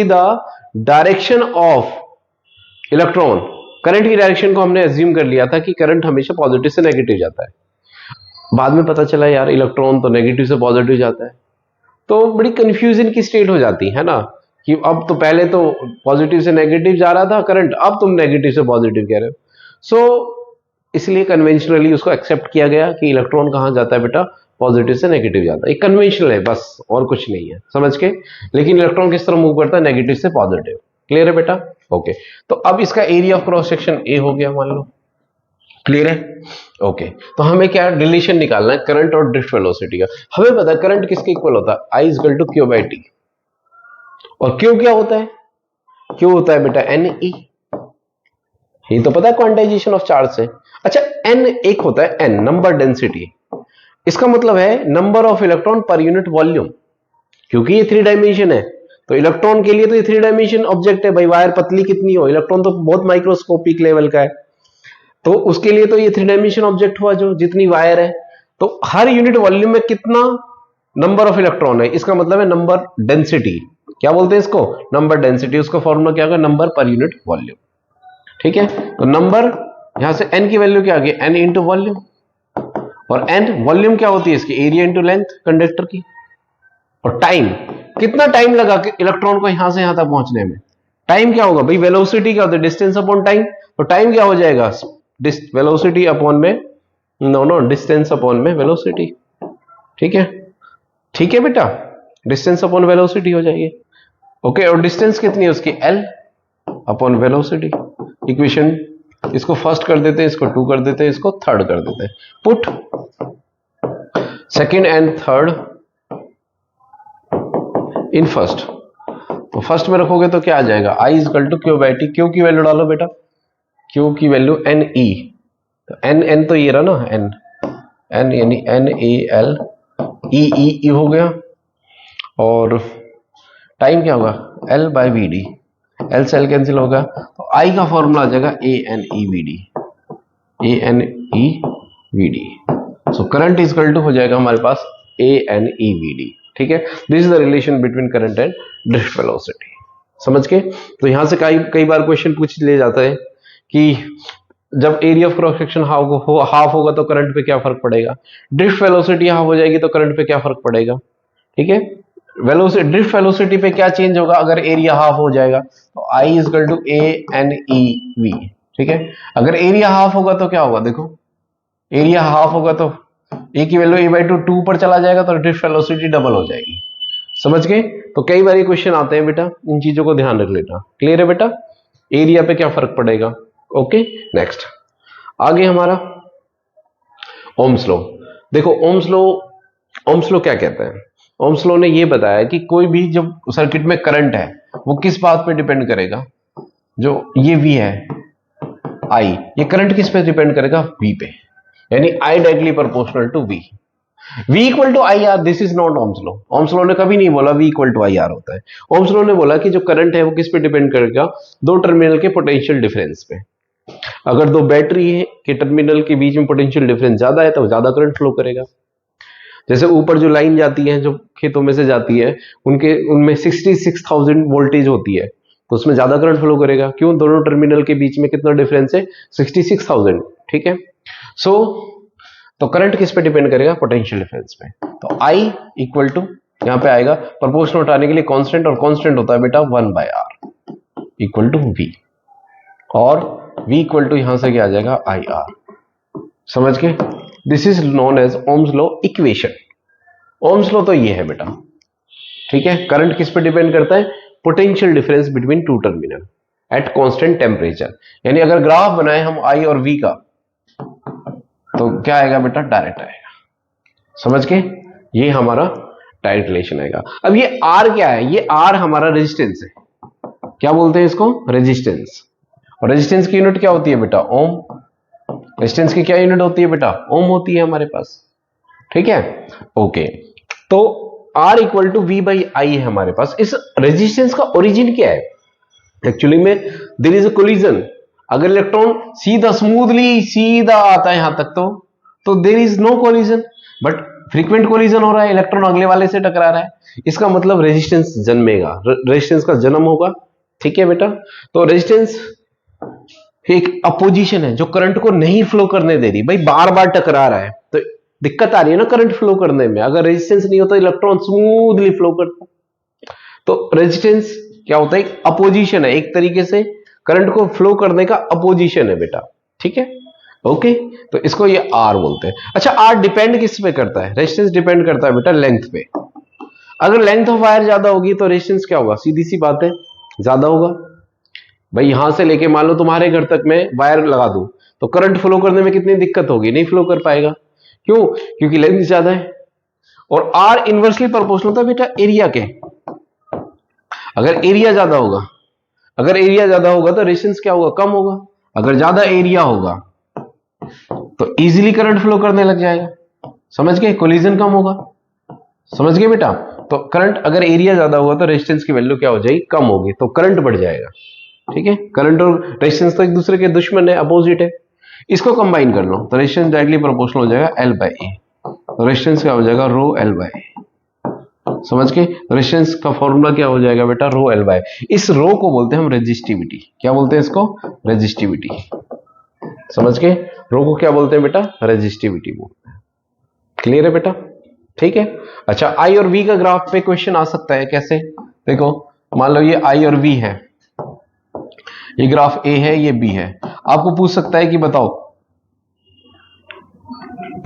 the direction of electron, current की डायरेक्शन को हमने एज्यूम कर लिया था कि करंट हमेशा पॉजिटिव से नेगेटिव जाता है। बाद में पता चला यार इलेक्ट्रॉन तो नेगेटिव से पॉजिटिव जाता है, तो बड़ी कंफ्यूजन की स्टेट हो जाती है ना, कि अब तो पहले तो पॉजिटिव से नेगेटिव जा रहा था करंट, अब तुम नेगेटिव से पॉजिटिव कह रहे हो। सो इसलिए कन्वेंशनली उसको एक्सेप्ट किया गया कि इलेक्ट्रॉन कहां जाता है बेटा? पॉजिटिव से नेगेटिव जाता है। एक कन्वेंशनल है बस, और कुछ नहीं है, समझ के। लेकिन इलेक्ट्रॉन किस तरह मूव करता है, नेगेटिव से पॉजिटिव। क्लियर है बेटा? ओके। तो अब इसका area of cross section A हो गया मान लो। क्लियर है? ओके। तो हमें क्या रिलेशन निकालना है करंट और ड्रिफ्ट वेलोसिटी का। हमें पता है करंट किसके इक्वल होता है, I equal to q by t. और क्यू क्या होता है, क्यू होता है बेटा एन ई। ये तो पता है क्वांटाइजेशन ऑफ चार्ज से। अच्छा, एन एक होता है एन, नंबर डेंसिटी। इसका मतलब है नंबर ऑफ इलेक्ट्रॉन पर यूनिट वॉल्यूम, क्योंकि ये 3 डायमेंशन है। तो इलेक्ट्रॉन के लिए तो ये 3 डायमेंशन ऑब्जेक्ट है भाई, वायर पतली कितनी हो, इलेक्ट्रॉन तो बहुत माइक्रोस्कोपिक लेवल का है, तो उसके लिए तो ये 3 डायमेंशन ऑब्जेक्ट हुआ जो जितनी वायर है। तो हर यूनिट वॉल्यूम में कितना नंबर ऑफ इलेक्ट्रॉन है, इसका मतलब है नंबर डेंसिटी। क्या बोलते हैं इसको, नंबर डेंसिटी। उसका फॉर्मूला क्या होगा, नंबर पर यूनिट वॉल्यूम। ठीक है, तो नंबर यहां से एन की वैल्यू क्या आ गई, एन इंटू वॉल्यूम। और एन वॉल्यूम क्या होती है इसकी, एरिया इंटू लेंथ कंडक्टर की। और टाइम, कितना टाइम लगा कि इलेक्ट्रॉन को यहां से यहां तक पहुंचने में, टाइम क्या होगा भाई, वेलोसिटी क्या होती है, डिस्टेंस अपॉन टाइम। तो टाइम क्या हो जाएगा, वेलोसिटी अपॉन में, नो डिस्टेंस अपॉन में वेलोसिटी। ठीक है, ठीक है बेटा, डिस्टेंस अपॉन वेलोसिटी हो जाएगी। ओके, और डिस्टेंस कितनी है उसकी, एल अपॉन वेलोसिटी। इक्वेशन इसको फर्स्ट कर देते हैं, इसको 2 कर देते हैं, इसको थर्ड कर देते हैं। Put second and third in first. तो फर्स्ट में रखोगे तो क्या आ जाएगा, I equal to q by t. Q की वैल्यू डालो बेटा, क्यू की वैल्यू एन ई। तो एन एन तो ये रहा ना, एन एन यानी n A L, e e हो गया। और टाइम क्या होगा, L by v d, L से एल कैंसिल होगा। तो आई का फॉर्मूला आ जाएगा A n e v d, A n e v d. So current is equal to हो जाएगा हमारे पास A n e v d. ठीक है, this is the relation between current and drift velocity. समझ के? तो यहां से कई बार क्वेश्चन पूछ लिया जाता है कि जब area of cross section half होगा तो करंट पे क्या फर्क पड़ेगा, ड्रिफ्ट वेलोसिटी हाफ हो जाएगी तो करंट पे क्या फर्क पड़ेगा। ठीक है, वेलोसिटी ड्रिफ्ट वेलोसिटी पे क्या चेंज होगा अगर एरिया हाफ हो जाएगा, तो I is equal to A n e v. ठीक है, अगर एरिया हाफ होगा तो क्या होगा, देखो एरिया हाफ होगा तो ए की वैल्यू ए बाई टू पर चला जाएगा, तो ड्रिफ्ट वेलोसिटी डबल हो जाएगी। समझ गए? तो कई बार ये क्वेश्चन आते हैं बेटा, इन चीजों को ध्यान रख लेना। क्लियर है बेटा, एरिया पे क्या फर्क पड़ेगा। ओके, नेक्स्ट आगे हमारा ओम्स लॉ। देखो ओम्स लॉ क्या कहता है, ओम्स लॉ ने ये बताया कि कोई भी जब सर्किट में करंट है वो किस बात पे डिपेंड करेगा, जो ये V है I, ये करंट किस पे डिपेंड करेगा, V पे, यानी I directly proportional to V। V equal to I R, this is not Ohm's law. Ohm's law ने कभी नहीं बोला V equal to I R होता है। ओम्स लॉ ने बोला कि जो करंट है वो किस पे डिपेंड करेगा, दो टर्मिनल के पोटेंशियल डिफरेंस पे। अगर दो बैटरी है के टर्मिनल के बीच में पोटेंशियल डिफरेंस ज्यादा है तो ज्यादा करंट फ्लो करेगा। जैसे ऊपर जो लाइन जाती है, जो खेतों में से जाती है, उनमें 66,000 वोल्टेज होती है, तो उसमें ज्यादा करंट फ्लो करेगा। क्यों, दोनों टर्मिनल के बीच में कितना डिफरेंस है, 66,000। ठीक है, सो तो करंट किस पे डिपेंड करेगा, पोटेंशियल डिफरेंस पे। तो आई इक्वल टू यहां पे आएगा प्रोपोर्शनल उठाने के लिए कांस्टेंट, और कांस्टेंट होता है बेटा 1/r इक्वल टू V, और V इक्वल टू यहां से क्या आ जाएगा, आई आर। समझ के? This is known as Ohm's law equation. Ohm's law तो ये है बेटा। ठीक है, करंट किस पे डिपेंड करता है, potential difference between two terminal at constant temperature. यानी अगर ग्राफ बनाए हम I और V का, तो क्या आएगा बेटा, डायरेक्ट आएगा। समझ के? ये हमारा डायरेक्ट रिलेशन आएगा। अब ये R क्या है, ये R हमारा रेजिस्टेंस है। क्या बोलते हैं इसको, रेजिस्टेंस। और रेजिस्टेंस की यूनिट क्या होती है बेटा, ओम। रेजिस्टेंस की क्या यूनिट होती है बेटा, ओम होती है हमारे पास। ठीक है, ओके। तो R equal to V by I है हमारे पास। इस रेजिस्टेंस का ओरिजिन क्या है, एक्चुअली में देयर इज अ कोलिजन। अगर इलेक्ट्रॉन स्मूथली सीधा आता है यहां तक तो there is no collision, but frequent collision हो रहा है, इलेक्ट्रॉन अगले वाले से टकरा रहा है। इसका मतलब रेजिस्टेंस जन्मेगा, रेजिस्टेंस का जन्म होगा। ठीक है बेटा, तो रेजिस्टेंस एक अपोजिशन है जो करंट को नहीं फ्लो करने दे रही। भाई बार बार टकरा रहा है तो दिक्कत आ रही है ना करंट फ्लो करने में। अगर रेजिस्टेंस नहीं होता इलेक्ट्रॉन स्मूथली फ्लो करता। तो रेजिस्टेंस क्या होता है, एक अपोजिशन है, एक तरीके से करंट को फ्लो करने का अपोजिशन है बेटा। ठीक है, ओके, तो इसको ये आर बोलते हैं। अच्छा, आर डिपेंड किस पे करता है? रेजिस्टेंस डिपेंड करता है बेटा लेंथ पे। अगर लेंथ ऑफ वायर ज्यादा होगी तो रेजिस्टेंस क्या होगा? सीधी सी बात है, ज्यादा होगा। भाई यहां से लेके मान लो तुम्हारे घर तक मैं वायर लगा दूं तो करंट फ्लो करने में कितनी दिक्कत होगी? नहीं फ्लो कर पाएगा। क्यों? क्योंकि लेंथ ज्यादा है। और आर इनवर्सली प्रोपोर्शनल होता है बेटा एरिया के। अगर एरिया ज्यादा होगा, अगर एरिया ज्यादा होगा तो रेजिस्टेंस क्या होगा? कम होगा। अगर ज्यादा एरिया होगा तो इजीली करंट फ्लो करने लग जाएगा। समझ गए? कोलिजन कम होगा। समझ गए बेटा? तो करंट अगर एरिया ज्यादा होगा तो रेजिस्टेंस की वैल्यू क्या हो जाएगी? कम होगी, तो करंट बढ़ जाएगा। ठीक है, करंट और रेजिस्टेंस तो एक दूसरे के दुश्मन है, अपोजिट है। इसको कंबाइन कर लो तो रेजिस्टेंस डायरेक्टली प्रोपोर्शनल हो जाएगा एल बाई ए। तो रेजिस्टेंस क्या हो जाएगा? रो एल बाई ए। समझ के? रेजिस्टेंस का फॉर्मूला क्या हो जाएगा बेटा? Rho L by. इस रो को बोलते हैं हम रेजिस्टिविटी। क्या बोलते हैं इसको? रेजिस्टिविटी। समझ के? रो को क्या बोलते हैं बेटा? रेजिस्टिविटी बोलते हैं। क्लियर है बेटा? ठीक है। अच्छा, आई और वी का ग्राफ पे क्वेश्चन आ सकता है। कैसे? देखो, मान लो ये आई और वी है, ये ग्राफ ए है, ये बी है। आपको पूछ सकता है कि बताओ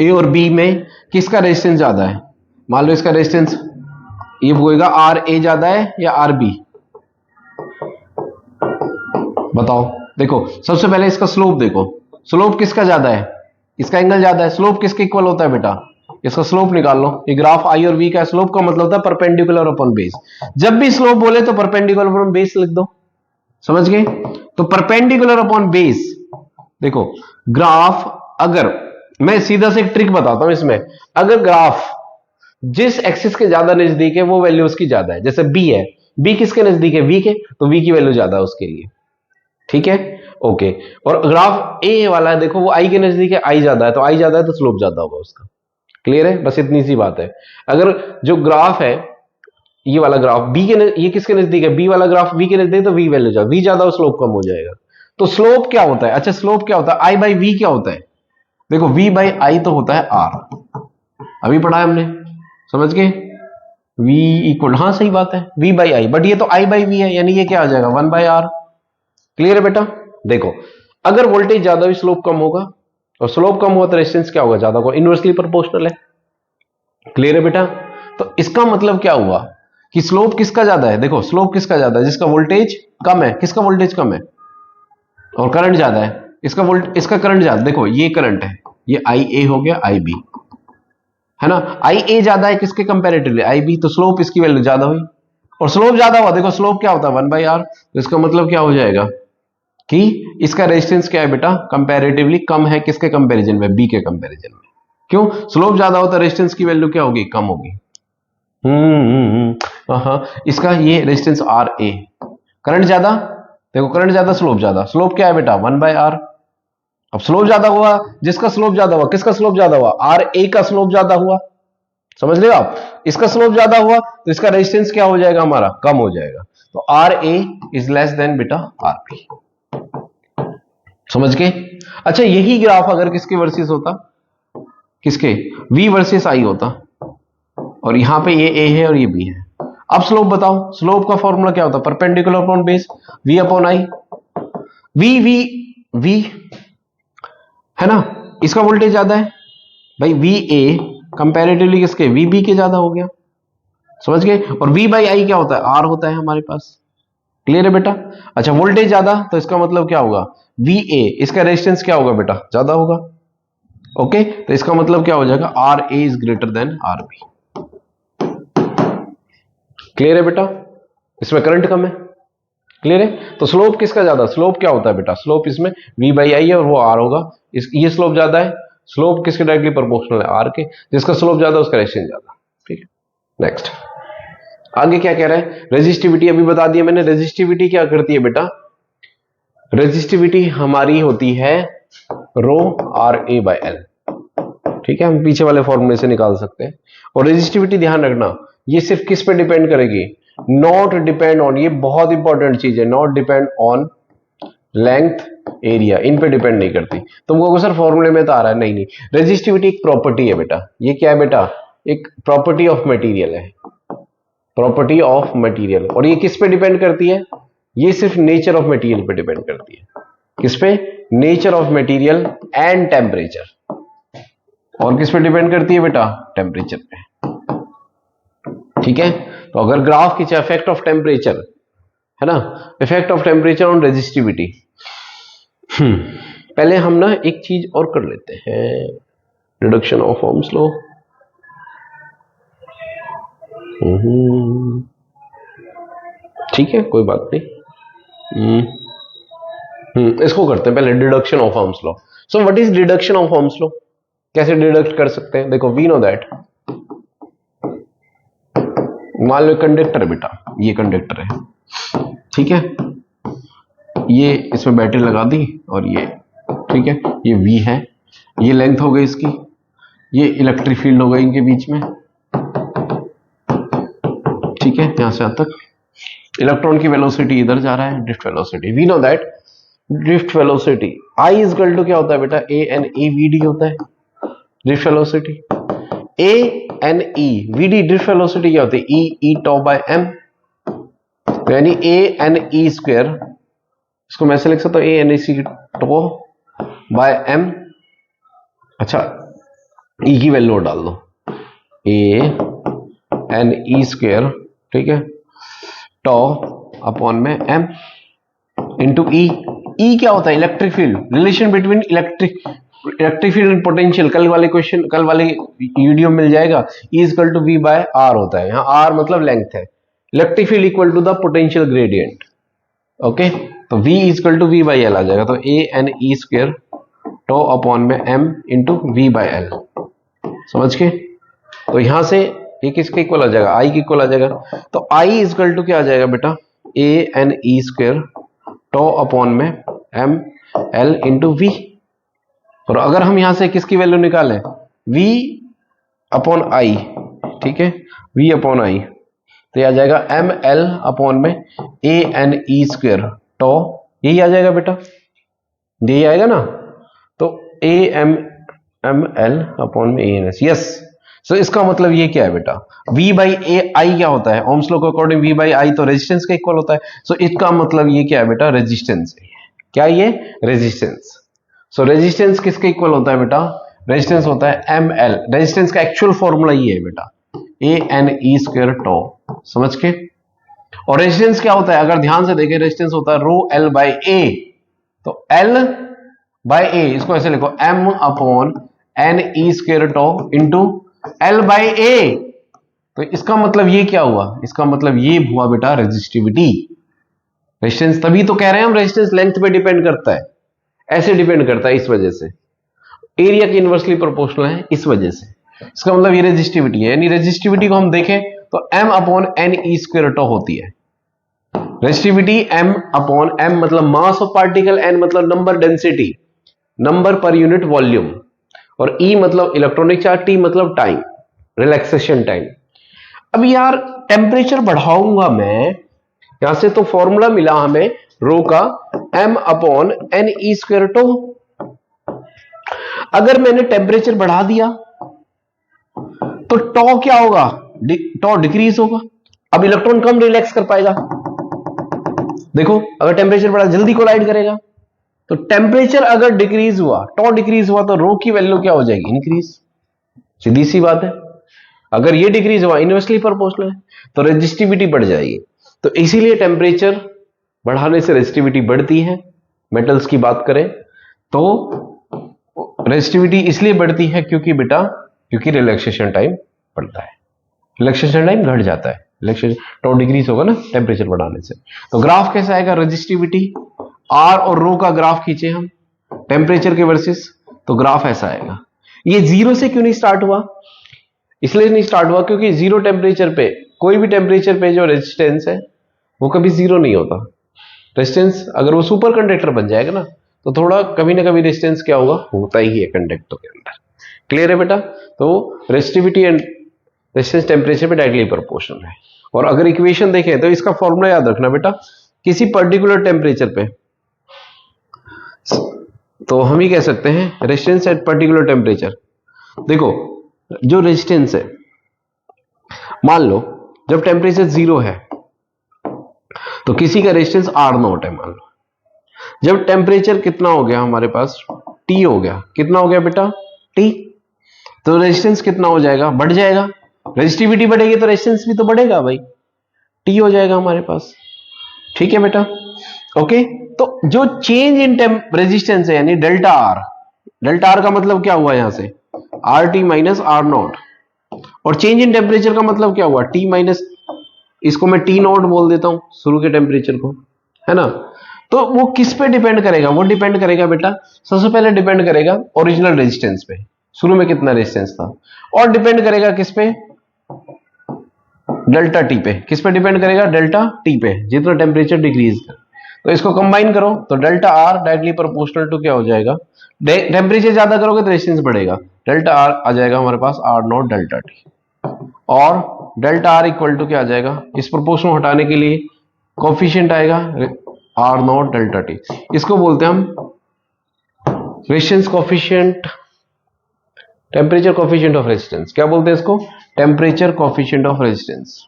ए और बी में किसका रेजिस्टेंस ज्यादा है? मान लो इसका रेजिस्टेंस ये होगा आर ए ज्यादा है या आर बी? बताओ। देखो, सबसे पहले इसका स्लोप देखो, स्लोप किसका ज्यादा है? इसका एंगल ज्यादा है। स्लोप किसके इक्वल होता है बेटा? इसका स्लोप निकाल लो। ये ग्राफ आई और वी का स्लोप का मतलब होता है परपेंडिकुलर अपॉन बेस। जब भी स्लोप बोले तो परपेंडिकुलर अपॉन बेस लिख दो। समझ गए? तो परपेंडिकुलर अपॉन बेस। देखो, ग्राफ अगर मैं सीधा से एक ट्रिक बताता हूं इसमें, अगर ग्राफ जिस एक्सिस के ज्यादा नजदीक है वो वैल्यू उसकी ज्यादा है। जैसे बी है, बी किसके नजदीक है? वी के, तो वी की वैल्यू ज्यादा है उसके लिए। ठीक है, ओके। और ग्राफ ए वाला है, देखो वो आई के नजदीक है, आई ज्यादा है, तो आई ज्यादा है तो स्लोप ज्यादा होगा उसका। क्लियर है? बस इतनी सी बात है। अगर जो ग्राफ है ये वाला ग्राफ बी के ये किसके नजदीक है? बी वाला ग्राफ वी के नजदीक, तो वी वैल्यू ज्यादा, वी ज्यादा और स्लोप कम हो जाएगा। तो स्लोप क्या होता है? अच्छा, स्लोप क्या होता है? आई बाई वी क्या होता है? देखो, वी बाई आई तो होता है आर, अभी पढ़ा है हमने। समझ गए? वी इक्वल, हाँ सही बात है, वी बाई आई, बट ये तो आई बाई वी है, यानी ये क्या आ जाएगा? One by are. क्लियर है बेटा? देखो, अगर वोल्टेज ज्यादा हुई स्लोप कम होगा, और स्लोप कम हुआ तो रेजिस्टेंस क्या होगा? ज्यादा होगा, इनवर्सली प्रोपोर्शनल है। क्लियर है बेटा? तो इसका मतलब क्या हुआ कि स्लोप किसका ज्यादा है? देखो, स्लोप किसका ज्यादा है? जिसका वोल्टेज कम है। किसका वोल्टेज कम है? और करंट ज्यादा है। इसका करंट ज्यादा। देखो, ये करंट है, ये आई ए हो गया, आई बी है ना। आई ए ज्यादा है किसके कंपैरेटिवली? आई बी, तो स्लोप इसकी वैल्यू ज्यादा हुई। और स्लोप ज्यादा हुआ, देखो स्लोप क्या होता है? One by R. तो इसका मतलब क्या हो जाएगा कि इसका रेजिस्टेंस क्या है बेटा? कंपैरेटिवली कम है। किसके कंपैरिजन में? बी के कंपैरिजन में। क्यों? स्लोप ज्यादा होता है, रेजिस्टेंस की वैल्यू क्या होगी? कम होगी। इसका ये रेजिस्टेंस आर ए, करंट ज्यादा, देखो करंट ज्यादा स्लोप ज्यादा। स्लोप क्या है बेटा? One by R. अब स्लोप ज्यादा हुआ, जिसका स्लोप ज्यादा हुआ, किसका स्लोप ज्यादा हुआ? आर ए का स्लोप ज्यादा हुआ। समझ रहे हो आप? इसका स्लोप ज्यादा हुआ तो इसका रेजिस्टेंस क्या हो जाएगा? हमारा कम हो जाएगा। तो R A is less than बेटा आर बी। समझ गए? अच्छा, यही ग्राफ अगर किसके वर्सेस होता? किसके? वी वर्सेस आई होता। और यहां पे ये ए है और ये बी है। अब स्लोप बताओ, स्लोप का फॉर्मूला क्या होता है? Perpendicular upon base, V upon I. V V V है ना, इसका वोल्टेज ज्यादा है भाई, वी ए कंपैरेटिवली किसके? वी बी के ज्यादा हो गया। समझ गए? और वी बाई आई क्या होता है? आर होता है हमारे पास। क्लियर है बेटा? अच्छा, वोल्टेज ज्यादा तो इसका मतलब क्या होगा? वी ए, इसका रेजिस्टेंस क्या होगा बेटा? ज्यादा होगा। ओके, तो इसका मतलब क्या हो जाएगा? R A is greater than R B. Clear है बेटा? इसमें करंट कम है। क्लियर है? तो स्लोप किसका ज्यादा? स्लोप क्या होता है बेटा? स्लोप इसमें v बाई आई है और वो r होगा। ये स्लोप ज्यादा है। स्लोप किसके डायरेक्टली प्रोपोर्शनल है? r के। जिसका स्लोप ज्यादा उसका रेजिस्टेंस ज्यादा। ठीक है, नेक्स्ट आगे क्या कह रहा है? रेजिस्टिविटी अभी बता दिया मैंने। रेजिस्टिविटी क्या करती है बेटा? रेजिस्टिविटी हमारी होती है रो आर ए बाई एल। ठीक है, हम पीछे वाले फॉर्मूले से निकाल सकते हैं। और रेजिस्टिविटी ध्यान रखना, ये सिर्फ किस पे डिपेंड करेगी? नॉट डिपेंड ऑन, ये बहुत इंपॉर्टेंट चीज है, not depend on length, area, इन पे डिपेंड नहीं करती। तुमको सर फॉर्मूले में तो आ रहा है, नहीं नहीं, रेजिस्टिविटी एक प्रॉपर्टी है बेटा। ये क्या है बेटा? एक प्रॉपर्टी ऑफ मटेरियल है, प्रॉपर्टी ऑफ मटेरियल। और ये किस पे डिपेंड करती है? ये सिर्फ नेचर ऑफ मटेरियल पे डिपेंड करती है। किस पे? Nature of material and temperature. और किस पे डिपेंड करती है बेटा? टेम्परेचर पे। ठीक है, तो अगर ग्राफ खींचा इफेक्ट ऑफ टेम्परेचर, है ना, effect of temperature on resistivity. पहले हम ना एक चीज और कर लेते हैं, रिडक्शन ऑफ ओम्स लॉ। ठीक है, कोई बात नहीं। इसको करते हैं पहले, deduction of Ohm's law. So what is deduction of Ohm's law? कैसे डिडक्ट कर सकते हैं? देखो, वी नो दैट, मान लो कंडक्टर बेटा, ये कंडक्टर है, ठीक है, ये इसमें बैटरी लगा दी और ये, ठीक है, ये V है, ये लेंथ हो गई इसकी, ये इलेक्ट्रिक फील्ड हो गई इनके बीच में, ठीक है, यहां से यहां तक। इलेक्ट्रॉन की वेलोसिटी इधर जा रहा है, drift velocity, we know that drift velocity I is equal to क्या होता है बेटा? ANAVD होता है drift velocity. ANE drift velocity क्या होती है? E tau by m, तो यानी ANE स्क्वायर, इसको मैं ऐसे लिख सकता हूं ANE tau by m। अच्छा, E की वैल्यू डाल दो, ANE स्क्वायर, ठीक है, tau अपॉन में m इंटू E। E क्या होता है? Electric field, relation between electric field and potential. कल वाले क्वेश्चन, कल वाले वीडियो मिल जाएगा। E equal to V by R होता है, यहाँ R मतलब लेंथ है, electric field equal to the potential gradient. Okay, तो V equal to V by L आ जाएगा, तो ANE स्क्वायर टो अपॉन में m into V by L। समझ के? तो यहां से ये किसके इक्वल आ जाएगा? I के इक्वल आ जाएगा। तो I इक्वल टू क्या आ जाएगा बेटा? ANE स्क्वायर टो अपॉन में m L इंटू V। और अगर हम यहां से किसकी वैल्यू निकालें? V अपॉन I, ठीक है, V अपॉन I, तो ये आ जाएगा ML अपॉन में ANE स्क्वायर टो, यही आ जाएगा बेटा, यही आएगा ना। तो AML अपॉन में ANS, यस। सो इसका मतलब ये क्या है बेटा? V बाई आई क्या होता है? ओम्स लॉ के अकॉर्डिंग V बाई आई तो रेजिस्टेंस का इक्वल होता है। सो इसका मतलब ये क्या है बेटा? रेजिस्टेंस है। क्या ये? रेजिस्टेंस। सो रेजिस्टेंस किसके इक्वल होता है बेटा? रेजिस्टेंस होता है ML। रेजिस्टेंस का एक्चुअल फॉर्मूला ये है बेटा, ANE स्क्वायर टो। समझ के? और रेजिस्टेंस क्या होता है? अगर ध्यान से देखें, रेजिस्टेंस होता है रो L बाई A। तो L बाई A, इसको ऐसे लिखो, M upon NE square tau into L by A। तो इसका मतलब ये क्या हुआ? इसका मतलब ये हुआ बेटा रेजिस्टिविटी। रेजिस्टेंस तभी तो कह रहे हैं हम, रेजिस्टेंस लेंथ पे डिपेंड करता है, ऐसे डिपेंड करता है, इस वजह से। एरिया के इनवर्सली प्रोपोर्शनल है, इस वजह से। इसका मतलब ये रेजिस्टिविटी है, यानी रेजिस्टिविटी को हम देखें तो M upon NE square tau होती है। रेजिस्टिविटी M अपॉन M मतलब मास ऑफ पार्टिकल, N मतलब नंबर डेंसिटी, नंबर पर यूनिट वॉल्यूम, और E मतलब इलेक्ट्रॉनिक चार्ज, T मतलब टाइम, रिलैक्सेशन टाइम। अब यार टेम्परेचर बढ़ाऊंगा मैं यहां से, तो फॉर्मूला मिला हमें रो का M upon NE square tau. अगर मैंने टेम्परेचर बढ़ा दिया तो टो क्या होगा? टो डिक्रीज होगा। अब इलेक्ट्रॉन कम रिलैक्स कर पाएगा। देखो, अगर टेम्परेचर बढ़ा जल्दी कोलाइड करेगा, तो टेम्परेचर अगर डिक्रीज हुआ, टो डिक्रीज हुआ, तो रो की वैल्यू क्या हो जाएगी? इंक्रीज। सीधी सी बात है। अगर ये डिक्रीज हुआ, इनवर्सली प्रोपोर्शनल है, तो रेजिस्टिविटी बढ़ जाएगी। तो इसीलिए टेम्परेचर बढ़ाने से रेजिस्टिविटी बढ़ती है। मेटल्स की बात करें तो रेजिस्टिविटी इसलिए बढ़ती है क्योंकि बेटा, क्योंकि रिलैक्सेशन टाइम बढ़ता है, रिलैक्सेशन टाइम घट जाता है, रिलैक्सेशन टो डिक्रीज होगा ना टेम्परेचर बढ़ाने से। तो ग्राफ कैसा आएगा? रेजिस्टिविटी R और रो का ग्राफ खींचे हम टेम्परेचर के वर्सेस, तो ग्राफ ऐसा आएगा। ये जीरो से क्यों नहीं स्टार्ट हुआ? इसलिए नहीं स्टार्ट हुआ क्योंकि जीरो टेम्परेचर पे, कोई भी टेम्परेचर पे जो रेजिस्टेंस है वो कभी जीरो नहीं होता। रेजिस्टेंस अगर वो सुपर कंडक्टर बन जाएगा ना, तो थोड़ा कभी ना कभी रेजिस्टेंस क्या होगा? होता ही है कंडक्टर के अंदर। क्लियर है बेटा? तो रेजिस्टिविटी एंड रेजिस्टेंस टेम्परेचर पे डायरेक्टली प्रोपोर्शनल है। और अगर इक्वेशन देखें तो इसका फॉर्मूला याद रखना बेटा, किसी पर्टिकुलर टेम्परेचर पे, तो हम ही कह सकते हैं रेजिस्टेंस एट पर्टिकुलर टेम्परेचर। देखो, जो रेजिस्टेंस है, मान लो जब टेम्परेचर जीरो है तो किसी का रेजिस्टेंस R0 है मान लो, जब टेम्परेचर कितना हो गया हमारे पास, टी हो गया, कितना हो गया बेटा, टी, तो रेजिस्टेंस कितना हो जाएगा, बढ़ जाएगा। रेजिस्टिविटी बढ़ेगी तो रेजिस्टेंस भी तो बढ़ेगा भाई, टी हो जाएगा हमारे पास। ठीक है बेटा, ओके। तो जो चेंज इन रेजिस्टेंस है यानी डेल्टा आर, डेल्टा आर का मतलब क्या हुआ यहां से, R T minus R naught, और चेंज इन टेम्परेचर का मतलब क्या हुआ, टी माइनस, इसको मैं टी नॉट बोल देता हूं शुरू के टेम्परेचर को, है ना। तो वो किस पे डिपेंड करेगा, वो डिपेंड करेगा बेटा, सबसे पहले डिपेंड करेगा ओरिजिनल रेजिस्टेंस पे, शुरू में कितना रेजिस्टेंस था, और डिपेंड करेगा किस पे, डेल्टा टी पे। किस पे डिपेंड करेगा, डेल्टा टी पे, जितना टेम्परेचर डिक्रीज कर। तो इसको कंबाइन करो तो delta R directly proportional to क्या हो जाएगा, टेम्परेचर ज्यादा करोगे तो रेजिस्टेंस बढ़ेगा, डेल्टा आर आ जाएगा हमारे पास आर नॉट डेल्टा टी, और डेल्टा आर इक्वल टू क्या आ जाएगा, इस प्रोपोर्शन हटाने के लिए कोफिशिएंट आएगा आर नॉट डेल्टा टी, इसको बोलते हैं हम resistance coefficient, temperature coefficient of resistance. क्या बोलते हैं इसको, टेम्परेचर कोफिशिएंट ऑफ रेजिस्टेंस।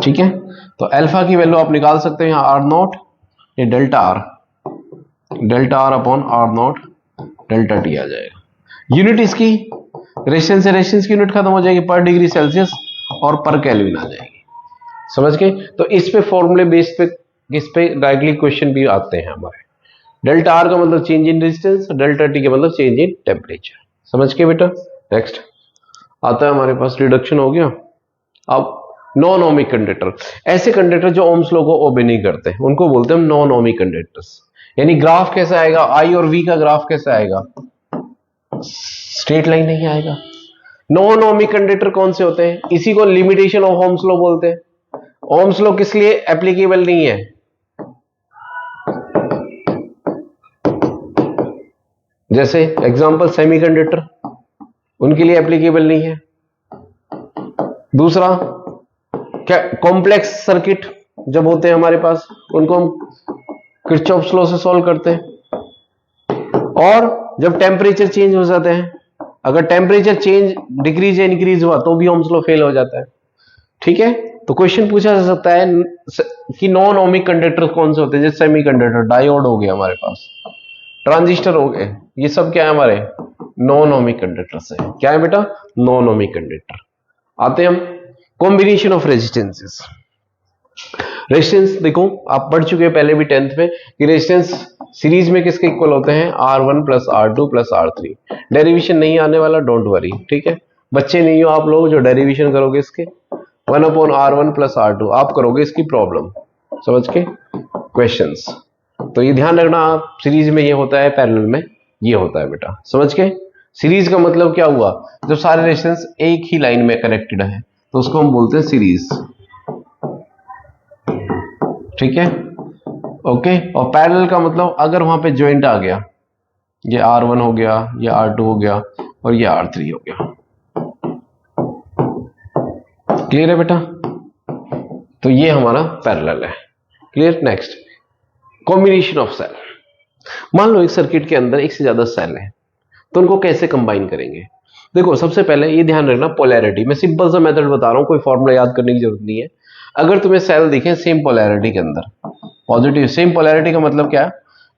ठीक है, तो अल्फा की वैल्यू आप निकाल सकते हैं यहां आर नॉट, ये delta R upon R naught delta T आ जाएगा। यूनिट इसकी रेजिस्टेंस से रेजिस्टेंस की यूनिट खत्म हो जाएगी, पर डिग्री सेल्सियस और पर केल्विन आ जाएगी, समझ के। तो इस पे फॉर्मूले बेस पे, इस पे डायरेक्टली क्वेश्चन भी आते हैं हमारे। डेल्टा आर का मतलब change in resistance, delta T का मतलब चेंज इन टेम्परेचर, समझ के बेटा। नेक्स्ट आता है हमारे पास, रिडक्शन हो गया। अब नॉन ओमिक कंडक्टर, ऐसे कंडक्टर जो ओम्स लॉ को ओबे नहीं करते उनको बोलते हैं हम नॉन ओमिक कंडक्टर्स। यानी ग्राफ कैसा आएगा, आई और वी का ग्राफ कैसा आएगा, स्ट्रेट लाइन नहीं आएगा। नॉन ओमिक कंडक्टर कौन से होते हैं, इसी को लिमिटेशन ऑफ ओम्स लॉ बोलते हैं। ओम्स लॉ किस लिए एप्लीकेबल नहीं है, जैसे एग्जांपल सेमीकंडक्टर, उनके लिए एप्लीकेबल नहीं है। दूसरा क्या, कॉम्प्लेक्स सर्किट जब होते हैं हमारे पास, उनको हम किरचॉफ्स लॉ से सॉल्व करते हैं। और जब टेम्परेचर चेंज हो जाते हैं, अगर टेम्परेचर चेंज डिक्रीज या इंक्रीज हुआ तो भी ओम्स लॉ फेल हो जाता है। ठीक है, तो क्वेश्चन पूछा जा सकता है कि नॉन ओमिक कंडक्टर कौन से होते हैं, जैसे सेमीकंडक्टर, डायोड हो गया हमारे पास, ट्रांजिस्टर हो गए, ये सब क्या है हमारे नॉन ओमिक कंडक्टर्स है। क्या है बेटा, नॉन ओमिक कंडक्टर। आते हैं हम कॉम्बिनेशन ऑफ रेजिस्टेंसेस। रेजिस्टेंस देखो आप पढ़ चुके हैं पहले भी 10th में कि रेजिस्टेंस सीरीज में किसके इक्वल होते हैं, R1 plus R2 plus R3। Derivation नहीं आने वाला, डोंट वरी, ठीक है। बच्चे नहीं हो आप लोग जो डेरिवेशन करोगे इसके, 1 अपॉन R1 प्लस R2 आप करोगे इसकी प्रॉब्लम समझ के क्वेश्चंस। तो ये ध्यान रखना, आप सीरीज में ये होता है, पैरेलल में ये होता है बेटा, समझ के। सीरीज का मतलब क्या हुआ, जब सारे रेजिस्टेंस एक ही लाइन में कनेक्टेड है तो उसको हम बोलते हैं सीरीज, ठीक है, ओके। और पैरेलल का मतलब अगर वहां पे ज्वाइंट आ गया, ये R1 हो गया, ये R2 हो गया और ये R3 हो गया। क्लियर है बेटा, तो ये हमारा पैरेलल है। Clear. Next, combination of cell. मान लो एक सर्किट के अंदर एक से ज्यादा सेल है, तो उनको कैसे कंबाइन करेंगे। देखो सबसे पहले ये ध्यान रखना, पोलैरिटी। मैं सिंपल सा मेथड बता रहा हूं, कोई फॉर्मूला याद करने की जरूरत नहीं है। अगर तुम्हें सेल दिखे सेम पोलैरिटी के अंदर, पॉजिटिव, सेम पोलैरिटी का मतलब क्या है,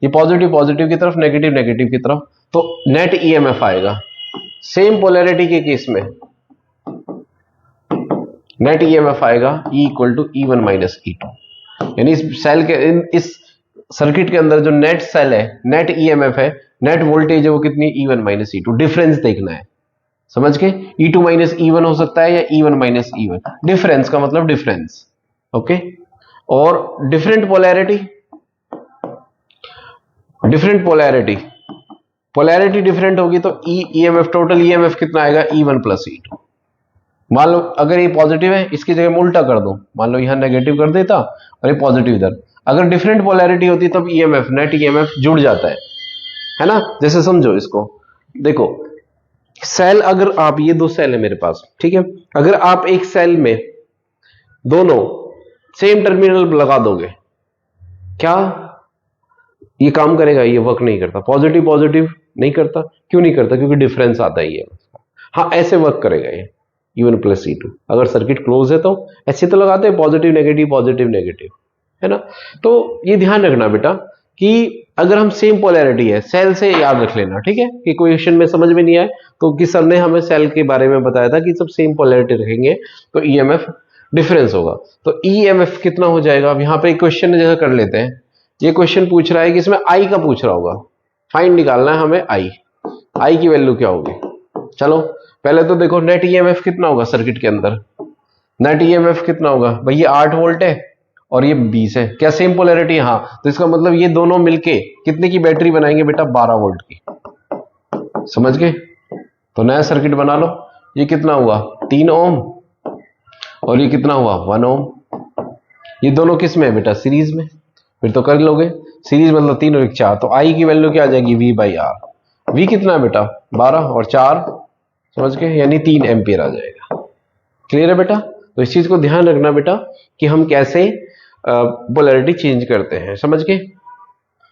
ये पॉजिटिव पॉजिटिव की तरफ, नेगेटिव नेगेटिव की तरफ, तो नेट ईएमएफ आएगा। सेम पोलैरिटी के केस में नेट ईएमएफ आएगा E equal to E1 minus E2। यानी इस सेल के, इस सर्किट के अंदर जो नेट सेल है, नेट ईएमएफ है, नेट वोल्टेज है, वो कितनी, E1 माइनस E2। डिफरेंस देखना है, समझ के। E2 माइनस E1 हो सकता है या E1 माइनस E1, डिफरेंस का मतलब डिफरेंस, ओके। और different polarity, different polarity, polarity different होगी तो ईएमएफ, टोटल ईएमएफ कितना आएगा, E1 प्लस E2। मान लो अगर ये पॉजिटिव है, इसकी जगह मैं उल्टा कर दूं, मान लो यहां नेगेटिव कर देता और ये पॉजिटिव इधर। अगर डिफरेंट पोलैरिटी होती तब ईएमएफ, नेट ईएमएफ जुड़ जाता है ना। जैसे समझो इसको, देखो सेल, अगर आप, ये दो सेल है मेरे पास, ठीक है। अगर आप एक सेल में दोनों सेम टर्मिनल लगा दोगे, क्या ये काम करेगा, ये वर्क नहीं करता। पॉजिटिव पॉजिटिव नहीं करता, क्यों नहीं करता, क्योंकि डिफरेंस आता ही है। हाँ ऐसे वर्क करेगा ये, E1 प्लस E2। अगर सर्किट क्लोज है तो ऐसे तो लगाते हैं पॉजिटिव नेगेटिव, है ना। तो ये ध्यान रखना बेटा कि अगर हम सेम पोलैरिटी है, सेल से याद रख लेना, ठीक है, कि कोई क्वेश्चन में समझ में नहीं आए तो कि सर ने हमें सेल के बारे में बताया था कि सब सेम पोलैरिटी रखेंगे तो ईएमएफ डिफरेंस होगा। तो ईएमएफ कितना हो जाएगा। अब यहाँ पे एक क्वेश्चन जैसा कर लेते हैं। ये क्वेश्चन पूछ रहा है कि इसमें आई का पूछ रहा होगा, फाइंड निकालना है हमें आई की वैल्यू क्या होगी। चलो पहले तो देखो नेट ईएमएफ कितना होगा सर्किट के अंदर। नेट ईएमएफ कितना होगा भाई, ये 8 वोल्ट है और ये 20 है, क्या सेम पोलैरिटी। हाँ, तो इसका मतलब ये दोनों मिलके कितने की बैटरी बनाएंगे बेटा, 12 वोल्ट की। समझ गए। तो नया सर्किट बना लो। ये कितना हुआ 3 ओम और ये कितना हुआ 1 ओम। ये दोनों किस में है बेटा, सीरीज में। फिर तो कर लोगे, सीरीज मतलब 3 और 1 4। तो आई की वैल्यू क्या आ जाएगी, वी बाई आर। वी कितना है बेटा 12 और 4, समझ गए, यानी 3 एम्पियर आ जाएगा। क्लियर है बेटा। तो इस चीज को ध्यान रखना बेटा कि हम कैसे पोलैरिटी चेंज करते हैं, समझ गए।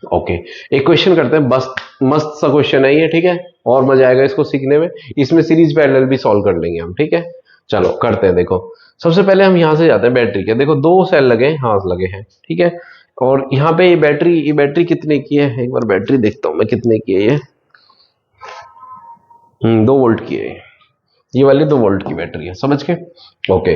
ओके, एक क्वेश्चन करते हैं, बस मस्त सा क्वेश्चन है ये, ठीक है, और मजा आएगा इसको सीखने में। इसमें सीरीज पैरेलल भी सॉल्व कर लेंगे हम, ठीक है। चलो करते हैं। देखो सबसे पहले हम यहां से जाते हैं बैटरी के। देखो 2 सेल लगे हैं, हाँ लगे हैं, ठीक है। और यहाँ पे ये बैटरी कितने की है, एक बार बैटरी देखता हूं मैं कितने की है ये। 2 वोल्ट की है ये वाली, 2 वोल्ट की बैटरी है, समझ के। ओके,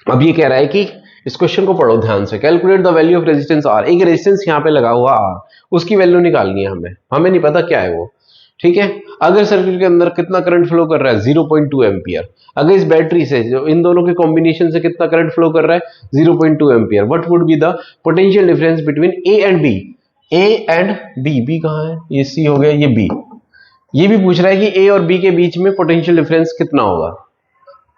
अब ये कह रहा है कि इस क्वेश्चन को पढ़ो ध्यान से। Calculate the value of resistance R. एक रेजिस्टेंस यहाँ पे लगा हुआ आर, उसकी वैल्यू निकालनी है हमें नहीं पता क्या है वो, ठीक है। अगर सर्किट के अंदर कितना करंट फ्लो कर रहा है 0.2 एम्पियर। अगर इस बैटरी से जो इन दोनों के कॉम्बिनेशन से कितना करंट फ्लो कर रहा है 0.2 ampere. What would be the potential difference between A and B. A and B कहां है, ये सी हो गया, ये बी। ये भी पूछ रहा है कि ए और बी के बीच में पोटेंशियल डिफरेंस कितना होगा,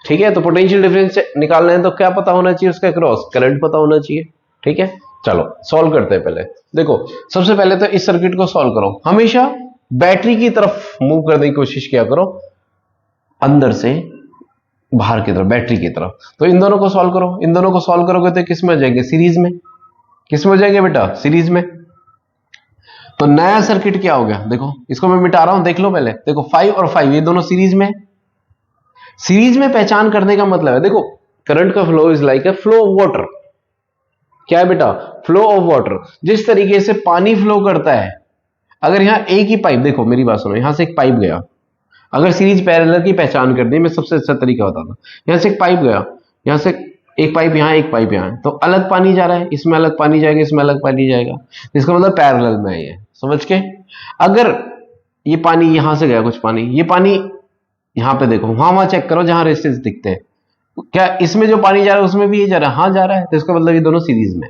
ठीक है। तो पोटेंशियल डिफरेंस निकालना है तो क्या पता होना चाहिए, उसका क्रॉस करंट पता होना चाहिए, ठीक है। चलो सॉल्व करते हैं। पहले देखो सबसे पहले तो इस सर्किट को सॉल्व करो। हमेशा बैटरी की तरफ मूव करने की कोशिश किया करो, अंदर से बाहर की तरफ, बैटरी की तरफ। तो इन दोनों को सॉल्व करो। इन दोनों को सॉल्व करोगे तो किस में हो जाएंगे, सीरीज में। किस में हो जाएंगे बेटा, सीरीज में। तो नया सर्किट क्या हो गया, देखो इसको मैं मिटा रहा हूं, देख लो पहले। देखो 5 और 5 ये दोनों सीरीज में। सीरीज में पहचान करने का मतलब है, देखो करंट का flow is like a flow of water. क्या है बेटा, फ्लो ऑफ वाटर। जिस तरीके से पानी फ्लो करता है, अगर यहां एक ही पाइप, देखो मेरी बात सुनो, यहां से एक पाइप गया, अगर सीरीज पैरेलल की पहचान करनी है, मैं सबसे अच्छा तरीका बताता। यहां से एक पाइप गया, यहां से एक पाइप यहां, एक पाइप यहां, तो अलग पानी जा रहा है, इसमें अलग पानी जाएगा, इसमें अलग पानी जाएगा, इसका मतलब पैरेलल में है ये, समझ के। अगर ये पानी यहां से गया, कुछ पानी, ये पानी यहां पे देखो, वहां चेक करो जहां रेजिस्टेंस दिखते हैं, क्या इसमें जो पानी जा रहा है उसमें भी ये जा रहा है, हाँ जा रहा है, तो इसका मतलब ये दोनों सीरीज में।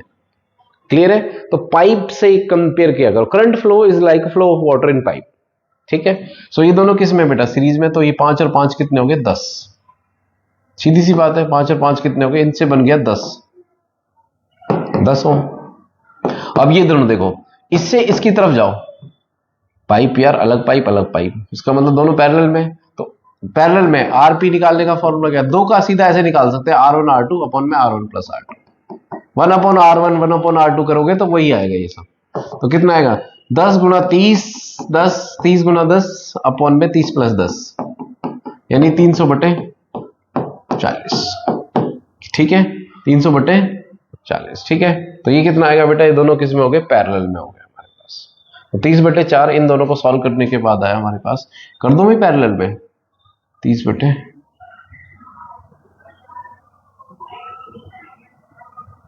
क्लियर है। तो पाइप से कंपेयर किया करो। Current flow is like flow of water in pipe, ठीक है। सो ये दोनों किस में बेटा, सीरीज में। तो ये 5 और 5 कितने हो गए, 10। सीधी सी बात है, 5 और 5 कितने हो गए, इनसे बन गया 10 ओम। अब ये दोनों देखो, इससे इसकी तरफ जाओ, पाइप यार, अलग पाइप अलग पाइप, इसका मतलब दोनों पैरेलल में। तो पैरेलल में आरपी निकालने का फॉर्मूला क्या, 2 का सीधा ऐसे निकाल सकते हैं, R1 R2 अपॉन में R1 plus R2। 1 upon R1 1 upon R2 करोगे तो वही आएगा ये सब। तो कितना आएगा, 10 गुना 30, 10 30 गुना 10 अपॉन में 30 प्लस 10, यानी 300 बटे 40, ठीक है। 300 बटे 40, ठीक है। तो ये कितना आएगा बेटा, ये दोनों किस में हो गए, पैरेलल में हो गए हमारे पास। तो 30 बटे 4 इन दोनों को सॉल्व करने के बाद आया हमारे पास, कर दो मैं पैरेलल में, 30 बटे,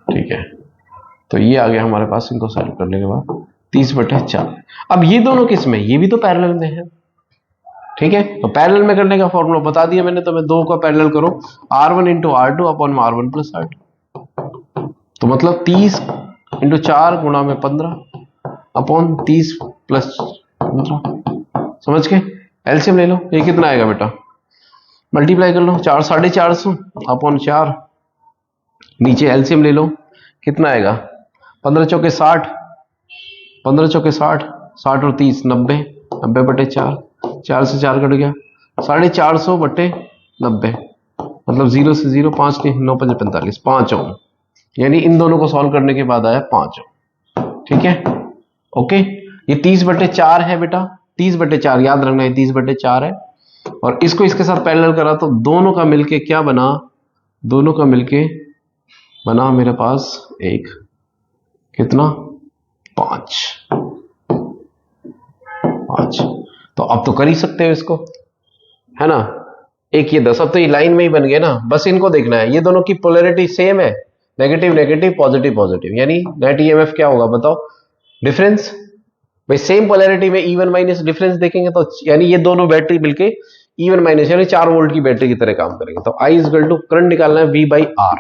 ठीक है। तो ये आ गया हमारे पास, इनको सॉल्व करने के बाद 30 बटे 4। अब ये दोनों किस में, ये भी तो पैरेलल में है, ठीक है। तो पैरेलल में करने का फॉर्मूला बता दिया मैंने, तो मैं 2 का पैरेलल करो, R1 into R2 upon R1 plus R2। तो मतलब 30 इंटू 4 गुणा में 15 अपॉन 30 प्लस 15, समझ के। एलसीएम ले लो, ये कितना आएगा बेटा, मल्टीप्लाई कर लो, 4 450 अपॉन 4, नीचे एलसीएम ले लो, कितना आएगा, 15 चौके 60, 15 चौके 60, 60 और 30 90, 90 बटे 4, 4 से 4 कट गया, 450 बटे 90, मतलब 0 से 0, 5 नहीं, 9 5 45, 5 ओम। यानी इन दोनों को सॉल्व करने के बाद आया 5 ओम, ठीक है। ओके, ये 30 बटे 4 है बेटा, 30 बटे 4 याद रखना है, 30 बटे 4 है। और इसको इसके साथ पैरेलल करा तो दोनों का मिलके क्या बना, दोनों का मिलके बना मेरे पास एक कितना 5। तो अब तो कर ही सकते हो इसको, है ना। एक ये 10, अब तो ये लाइन में ही बन गए ना, बस इनको देखना है। ये दोनों की पोलैरिटी सेम है, नेगेटिव नेगेटिव पॉजिटिव पॉजिटिव, यानी नेट ईएमएफ क्या होगा बताओ, डिफरेंस। भाई सेम पोलैरिटी में E1 माइनस डिफरेंस देखेंगे तो यानी ये दोनों बैटरी मिलके E1 माइनस यानी 4 वोल्ट की बैटरी की तरह काम करेंगे। तो I is equal to current निकालना है V/R।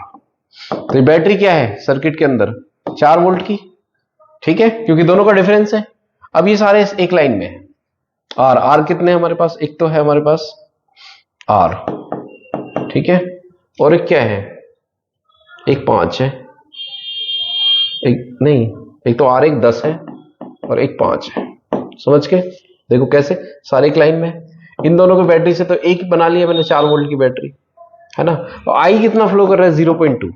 तो ये बैटरी क्या है सर्किट के अंदर 4 वोल्ट की, ठीक है, क्योंकि दोनों का डिफरेंस है। अब ये सारे एक लाइन में है। आर कितने हमारे पास, एक तो है हमारे पास R, ठीक है, और एक क्या है, एक 5 है, एक नहीं, एक तो R एक 10 है और एक 5 है। समझ के देखो कैसे सारे एक लाइन में। इन दोनों की बैटरी से तो एक बना लिया मैंने 4 वोल्ट की बैटरी, है ना। तो I कितना फ्लो कर रहा है 0.2,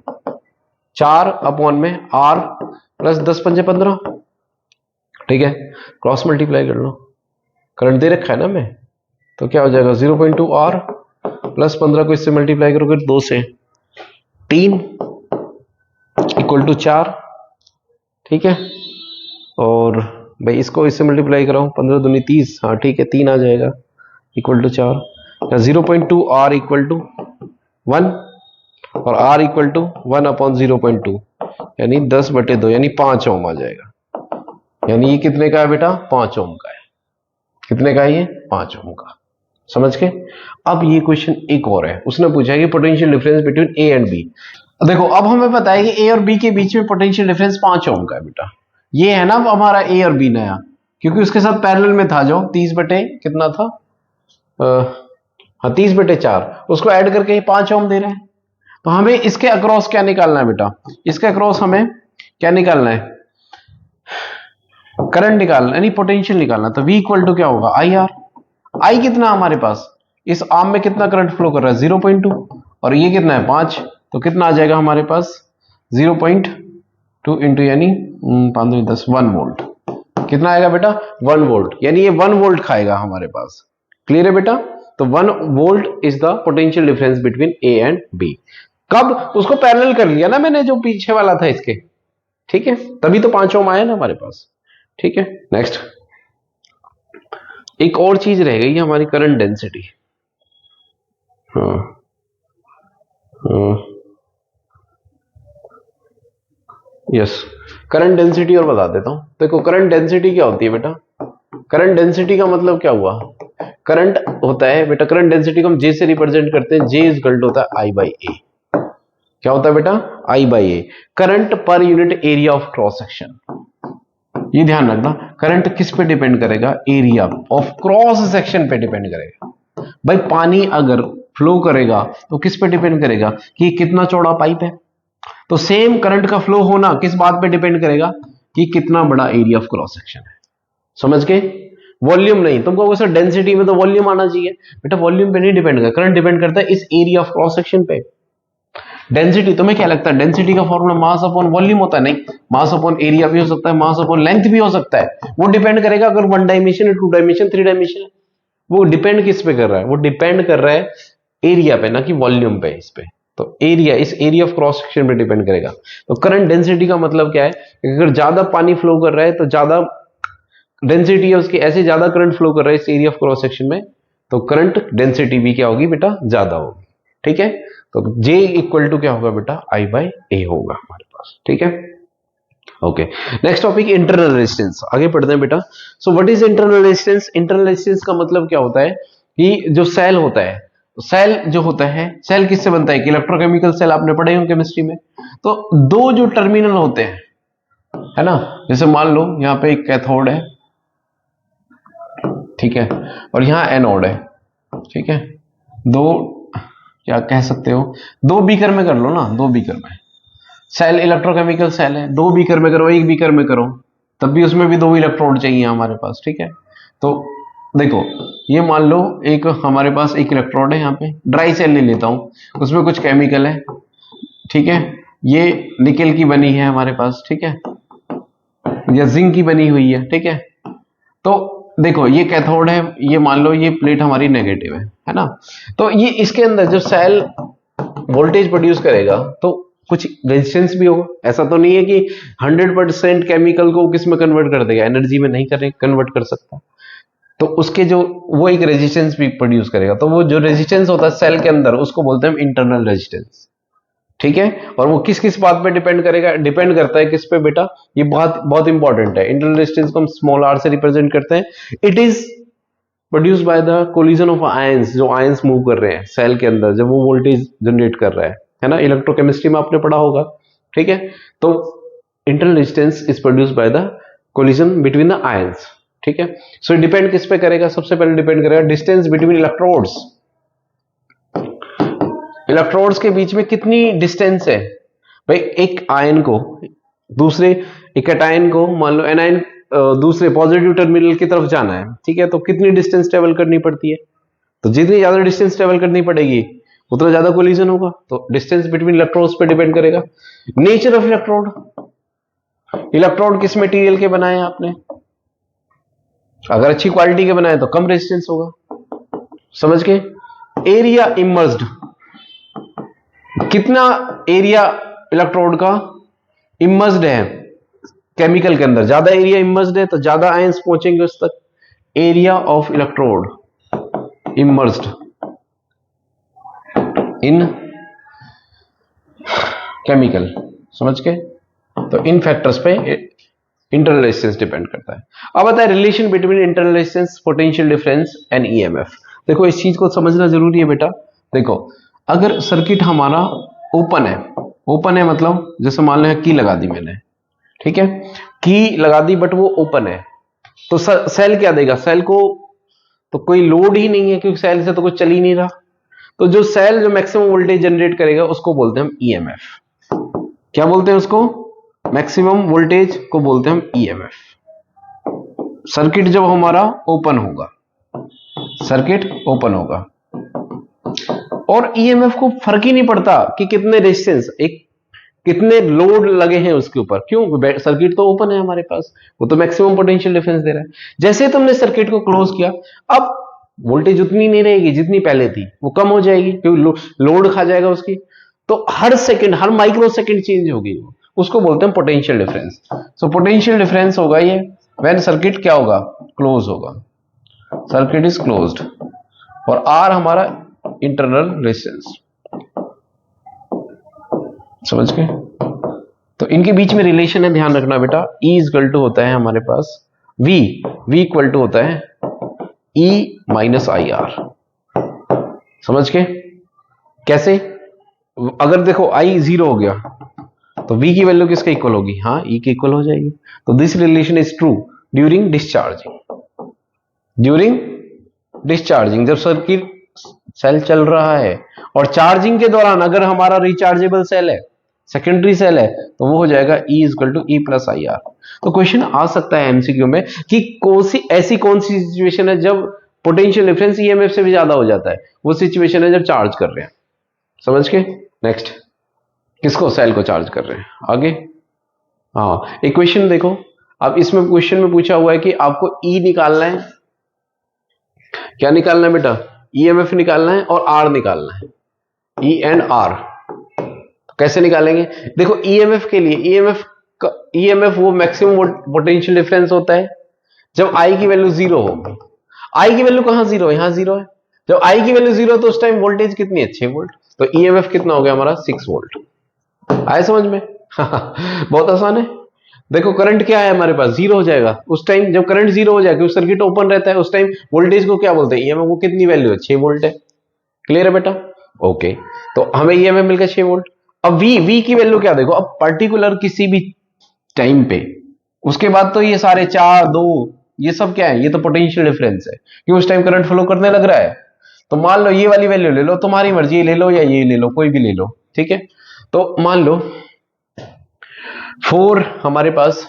4 अपॉन में R प्लस 10 पंजे 15, ठीक है, क्रॉस मल्टीप्लाई कर लो, करंट दे रखा है ना मैं, तो क्या हो जाएगा 0.2 R प्लस 15 को इससे मल्टीप्लाई करोगे 2 से 3 इक्वल टू 4, ठीक है। और भाई इसको इससे मल्टीप्लाई कराऊं 15 दूनी 30, हाँ ठीक है 3 आ जाएगा equal to 4। 0.2 R equal to 1 और R इक्वल टू 1 अपॉन 0.2 यानी 10/2 यानी 5 ओम आ जाएगा। यानी ये कितने का है बेटा 5 ओम का है। कितने का है ये 5 ओम का। समझ के। अब ये क्वेश्चन एक और है, उसने पूछा है कि potential difference between A and B. देखो अब हमें पता है कि ए और बी के बीच में पोटेंशियल डिफरेंस 5 ओम का है बेटा। ये है ना हमारा ए और बी नया, क्योंकि उसके साथ पैरेलल में था जो 30 बटे कितना था, हाँ 30/4, उसको ऐड करके ये 5 ओम दे रहे हैं। तो हमें इसके अक्रॉस क्या निकालना है बेटा, इसके अक्रॉस हमें क्या निकालना है, करंट निकालना यानी पोटेंशियल निकालना। तो V इक्वल टू क्या होगा IR। I कितना हमारे पास, इस आर्म में कितना करंट फ्लो कर रहा है 0.2 और ये कितना है 5, तो कितना आ जाएगा हमारे पास 0.2 इंटू यानी 5 10 1 वोल्ट। कितना आएगा बेटा 1 वोल्ट, यानी ये 1 वोल्ट खाएगा हमारे पास। क्लियर है बेटा। तो 1 volt is the potential difference between A and B. कब, उसको पैरेलल कर लिया ना मैंने जो पीछे वाला था इसके, ठीक है, तभी तो 5 ओम आया ना हमारे पास, ठीक है। नेक्स्ट एक और चीज रह गई हमारी current density. Yes current density और बता देता हूं। देखो करंट डेंसिटी क्या होती है बेटा, करंट डेंसिटी का मतलब क्या हुआ, करंट होता है बेटा, करंट डेंसिटी को हम जे से रिप्रेजेंट करते हैं, जे इज इक्वल टू होता है I/A। क्या होता है बेटा I/A, current per unit area of cross section. ये ध्यान रखना, करंट किस पे डिपेंड करेगा, एरिया ऑफ क्रॉस सेक्शन पे डिपेंड करेगा। भाई पानी अगर फ्लो करेगा तो किस पे डिपेंड करेगा कि कितना चौड़ा पाइप है। तो सेम करंट का फ्लो होना किस बात पे डिपेंड करेगा कि कितना बड़ा एरिया ऑफ क्रॉस सेक्शन है। समझ के, वॉल्यूम नहीं। तुमको सर डेंसिटी में तो वॉल्यूम आना चाहिए, बेटा वॉल्यूम पे नहीं डिपेंड करता, करंट डिपेंड करता है इस एरिया ऑफ क्रॉस सेक्शन पे। डेंसिटी तुम्हें क्या लगता है, डेंसिटी का फॉर्मूला मास अपॉन वॉल्यूम होता है? नहीं, मास अपॉन एरिया भी हो सकता है, मास अपॉन लेंथ भी हो सकता है। वो डिपेंड करेगा अगर 1 डायमेंशन है, 2 डायमेंशन, 3 डायमेंशन है, वो डिपेंड किस पे कर रहा है, वो डिपेंड कर रहा है एरिया पे, ना कि वॉल्यूम पे। इस पे तो एरिया, इस एरिया ऑफ क्रॉस सेक्शन पे डिपेंड करेगा। तो करंट डेंसिटी का मतलब क्या है, अगर ज्यादा पानी फ्लो कर रहा है तो ज्यादा डेंसिटी है उसकी, ऐसे ज्यादा करंट फ्लो कर रहा है इस एरिया ऑफ क्रॉस सेक्शन में, तो करंट डेंसिटी भी क्या होगी बेटा ज्यादा होगी। ठीक है, तो J इक्वल टू क्या होगा बेटा I/A होगा हमारे पास। ठीक है, okay. Next topic internal resistance, आगे पढ़ते हैं बेटा। So what is internal resistance. Internal resistance का मतलब क्या होता है कि जो सेल होता है, सेल जो होता है, सेल किससे बनता है, कि इलेक्ट्रोकेमिकल सेल आपने पढ़े हो केमिस्ट्री में। तो दो जो टर्मिनल होते हैं, है ना, जैसे मान लो यहां पे एक कैथोड है, ठीक है, और यहां एनोड है, ठीक है, दो क्या कह सकते हो, दो बीकर में कर लो ना, दो बीकर में सेल, इलेक्ट्रोकेमिकल सेल है, दो बीकर में करो, एक बीकर में करो, तब भी उसमें भी दो इलेक्ट्रोड चाहिए हमारे पास। ठीक है, तो देखो ये मान लो एक हमारे पास एक इलेक्ट्रोड है, यहाँ पे ड्राई सेल ले लेता हूं, उसमें कुछ केमिकल है, ठीक है, ये निकेल की बनी है हमारे पास, ठीक है, या जिंक की बनी हुई है, ठीक है। तो देखो ये कैथोड है, ये मान लो ये प्लेट हमारी नेगेटिव है है ना। तो ये इसके अंदर जब सेल वोल्टेज प्रोड्यूस करेगा तो कुछ रेजिस्टेंस भी होगा। ऐसा तो नहीं है कि 100% केमिकल को किस में कन्वर्ट कर देगा, एनर्जी में नहीं करे कन्वर्ट कर सकता। तो उसके जो वो एक रेजिस्टेंस भी प्रोड्यूस करेगा। तो वो जो रेजिस्टेंस होता है सेल के अंदर उसको बोलते हैं हम इंटरनल रेजिस्टेंस, ठीक है। और वो किस किस बात पे डिपेंड करेगा, डिपेंड करता है किस पे बेटा, ये बहुत बहुत इंपॉर्टेंट है। इंटरनल रेजिस्टेंस को हम स्मॉल आर से रिप्रेजेंट करते हैं। It is produce by the collision of ions, जो आयंस मूव कर रहे हैं सेल के अंदर जब वो वोल्टेज जनरेट कर रहा है ना। इलेक्ट्रोकेमिस्ट्री में आपने पढ़ा होगा, ठीक है। तो internal resistance is produce by the collision between the ions, ठीक है। सो डिपेंड किस पे करेगा, सबसे पहले डिपेंड करेगा डिस्टेंस बिटवीन इलेक्ट्रोड्स। इलेक्ट्रोड्स के बीच में कितनी डिस्टेंस है भाई। एक आयन को दूसरे, एक कैटायन को मान लो एनायन दूसरे पॉजिटिव टर्मिनल की तरफ जाना है, ठीक है। तो कितनी डिस्टेंस ट्रेवल करनी पड़ती है, तो जितनी ज्यादा डिस्टेंस ट्रेवल करनी पड़ेगी उतना ज्यादा कोलिजन होगा। तो डिस्टेंस बिटवीन इलेक्ट्रोड्स पे डिपेंड करेगा। नेचर ऑफ इलेक्ट्रोड, इलेक्ट्रोड किस मटेरियल के बनाए हैं आपने, अगर अच्छी क्वालिटी के बनाए तो कम रेजिस्टेंस होगा, समझ के। एरिया इमर्स्ड, कितना एरिया इलेक्ट्रोड का इमर्स्ड है केमिकल के अंदर, ज्यादा एरिया इमर्स्ड है तो ज्यादा आयंस पहुंचेंगे उस तक। Area of electrode immersed in chemical, समझ के। तो इन फैक्टर्स पे इंटरनल रेजिस्टेंस डिपेंड करता है। अब आता है relation between internal resistance, potential difference and EMF. देखो इस चीज को समझना जरूरी है बेटा। देखो अगर सर्किट हमारा ओपन है, ओपन है मतलब जैसे मान लो की लगा दी मैंने, ठीक है, की लगा दी बट वो ओपन है, तो सेल क्या देगा, सेल को तो कोई लोड ही नहीं है क्योंकि सेल से तो कुछ चल ही नहीं रहा। तो जो सेल जो मैक्सिमम वोल्टेज जनरेट करेगा उसको बोलते हैं हम ईएमएफ। क्या बोलते हैं उसको, मैक्सिमम वोल्टेज को बोलते हैं हम ईएमएफ। सर्किट जब हमारा ओपन होगा, सर्किट ओपन होगा और ईएमएफ को फर्क ही नहीं पड़ता कि कितने रेजिस्टेंस, एक कितने लोड लगे हैं उसके ऊपर, क्यों, सर्किट तो ओपन है हमारे पास, वो तो मैक्सिमम पोटेंशियल डिफरेंस दे रहा है। जैसे तुमने सर्किट को क्लोज किया, अब वोल्टेज उतनी नहीं रहेगी जितनी पहले थी, वो कम हो जाएगी क्योंकि लोड खा जाएगा उसकी। तो हर सेकंड, हर माइक्रो सेकंड चेंज होगी, उसको बोलते हैं potential difference. So potential difference होगा ये व्हेन सर्किट क्या होगा, क्लोज होगा, सर्किट इज क्लोज्ड। और आर हमारा इंटरनल रेजिस्टेंस, समझ गए। तो इनके बीच में रिलेशन है, ध्यान रखना बेटा। E इक्वल टू होता है हमारे पास V, V इक्वल टू होता है E माइनस आई आर, समझ के। कैसे, अगर देखो I 0 हो गया तो V की वैल्यू किसके इक्वल होगी, हाँ E के इक्वल हो जाएगी। तो this relation is true during discharging, during discharging, जब सर्किट सेल चल रहा है और चार्जिंग के दौरान अगर हमारा रिचार्जेबल सेल है, सेकेंडरी सेल है, तो वो हो जाएगा E equal to E plus I R. तो क्वेश्चन आ सकता है एमसीक्यू में कि कौन सी सिचुएशन है जब पोटेंशियल डिफरेंस ईएमएफ से भी ज्यादा हो जाता है, वो सिचुएशन है जब चार्ज कर रहे हैं, समझ के। नेक्स्ट, किसको, सेल को चार्ज कर रहे हैं। आगे हाँ, एक क्वेश्चन देखो। अब इसमें क्वेश्चन में पूछा हुआ है कि आपको E निकालना है, क्या निकालना है बेटा, ईएमएफ निकालना है और आर निकालना है, ई एंड आर। तो कैसे निकालेंगे, देखो ईएमएफ के लिए, ईएमएफ वो मैक्सिमम पोटेंशियल डिफरेंस होता है जब आई की वैल्यू 0 होगी। आई की वैल्यू कहां 0 है, यहां 0 है। जब आई की वैल्यू 0 है तो उस टाइम वोल्टेज कितनी है, 6 वोल्ट। तो ईएमएफ कितना हो गया हमारा, 6 वोल्ट। आए समझ में बहुत आसान है। देखो करंट क्या है हमारे पास, 0 हो जाएगा उस टाइम, जब करंट 0 हो जाएगा क्योंकि सर्किट ओपन रहता है उस टाइम वोल्टेज को क्या बोलते हैं, ईएमएफ। वो कितनी वैल्यू है, 6 वोल्ट है। क्लियर है बेटा, ओके। तो हमें ईएमएफ मिल गया 6 वोल्ट। अब V की वैल्यू क्या, देखो अब पर्टिकुलर किसी भी टाइम पे, उसके बाद तो ये सारे 4 2 ये सब क्या है, ये तो पोटेंशियल डिफरेंस है कि उस टाइम करंट फ्लो करने लग रहा है। तो मान लो ये वाली वैल्यू ले लो, तुम्हारी मर्जी, ले लो या ये ले लो, कोई भी ले लो, ठीक है। तो मान लो 4 हमारे पास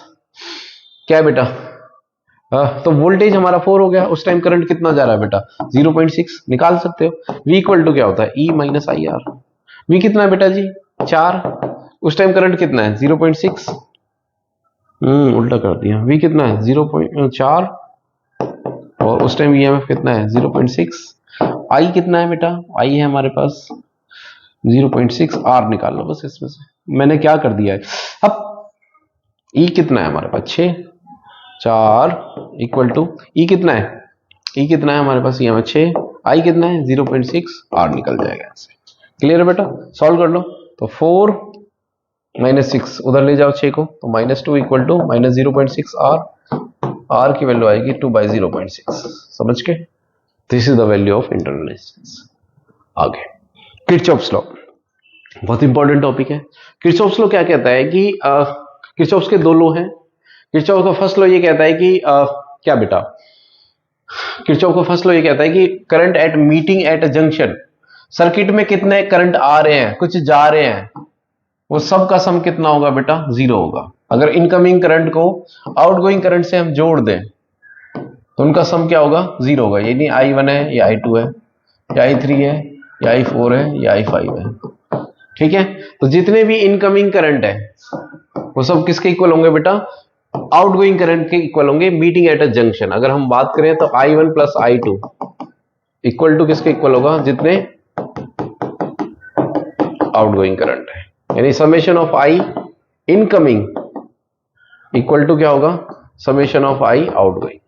क्या है बेटा, तो वोल्टेज हमारा 4 हो गया, उस टाइम करंट कितना जा रहा है बेटा, 0.6। निकाल सकते हो। V इक्वल टू क्या होता है, E minus I R. V कितना है बेटा जी, 4, उस टाइम करंट कितना है, 0.6। उल्टा कर दिया, V कितना है 0.4 और उस टाइम ईएमएफ कितना है 0.6। आई कितना है बेटा, आई है हमारे पास 0.6, आर निकाल लो बस इसमें से। मैंने क्या कर दिया है अब, ई कितना है हमारे पास 6, 4 इक्वल टू ई कितना है, ई कितना है हमारे पास ये 6, आई कितना है 0.6, आर निकल जाएगा ऐसे। क्लियर है बेटा, सॉल्व कर लो। तो 4 -6 उधर ले जाओ 6 को, तो -2 इक्वल टू -0.6 आर, आर की वैल्यू आएगी 2/0.6। समझ के, this is the value of internal resistance. आगे किरचॉफ्स लॉ, बहुत इंपॉर्टेंट टॉपिक है। किरचॉफ्स लॉ क्या कहता है कि किरचॉफ्स के दो लॉ हैं। किरचॉफ का फर्स्ट लॉ ये कहता है कि क्या बेटा, किरचॉफ का फर्स्ट लॉ ये कहता है कि current eight meeting at a junction, circuit में कितने करंट आ रहे हैं, कुछ जा रहे हैं, वो सब का सम कितना होगा बेटा, 0 होगा। अगर इनकमिंग करंट को आउटगोइंग करंट से हम जोड़ दें तो उनका सम क्या होगा, 0 होगा। यानी I1 है या I2 है या I3 है या I4 है या I5 है। ठीक है, तो जितने भी इनकमिंग करंट है वो सब किसके इक्वल होंगे बेटा, आउटगोइंग करंट के इक्वल होंगे मीटिंग एट अ जंक्शन। अगर हम बात करें तो I1 plus I2 equal to किसके इक्वल होगा, जितने आउटगोइंग करंट है। यानी summation of I incoming equal to क्या होगा, समेशन ऑफ I आउटगोइंग।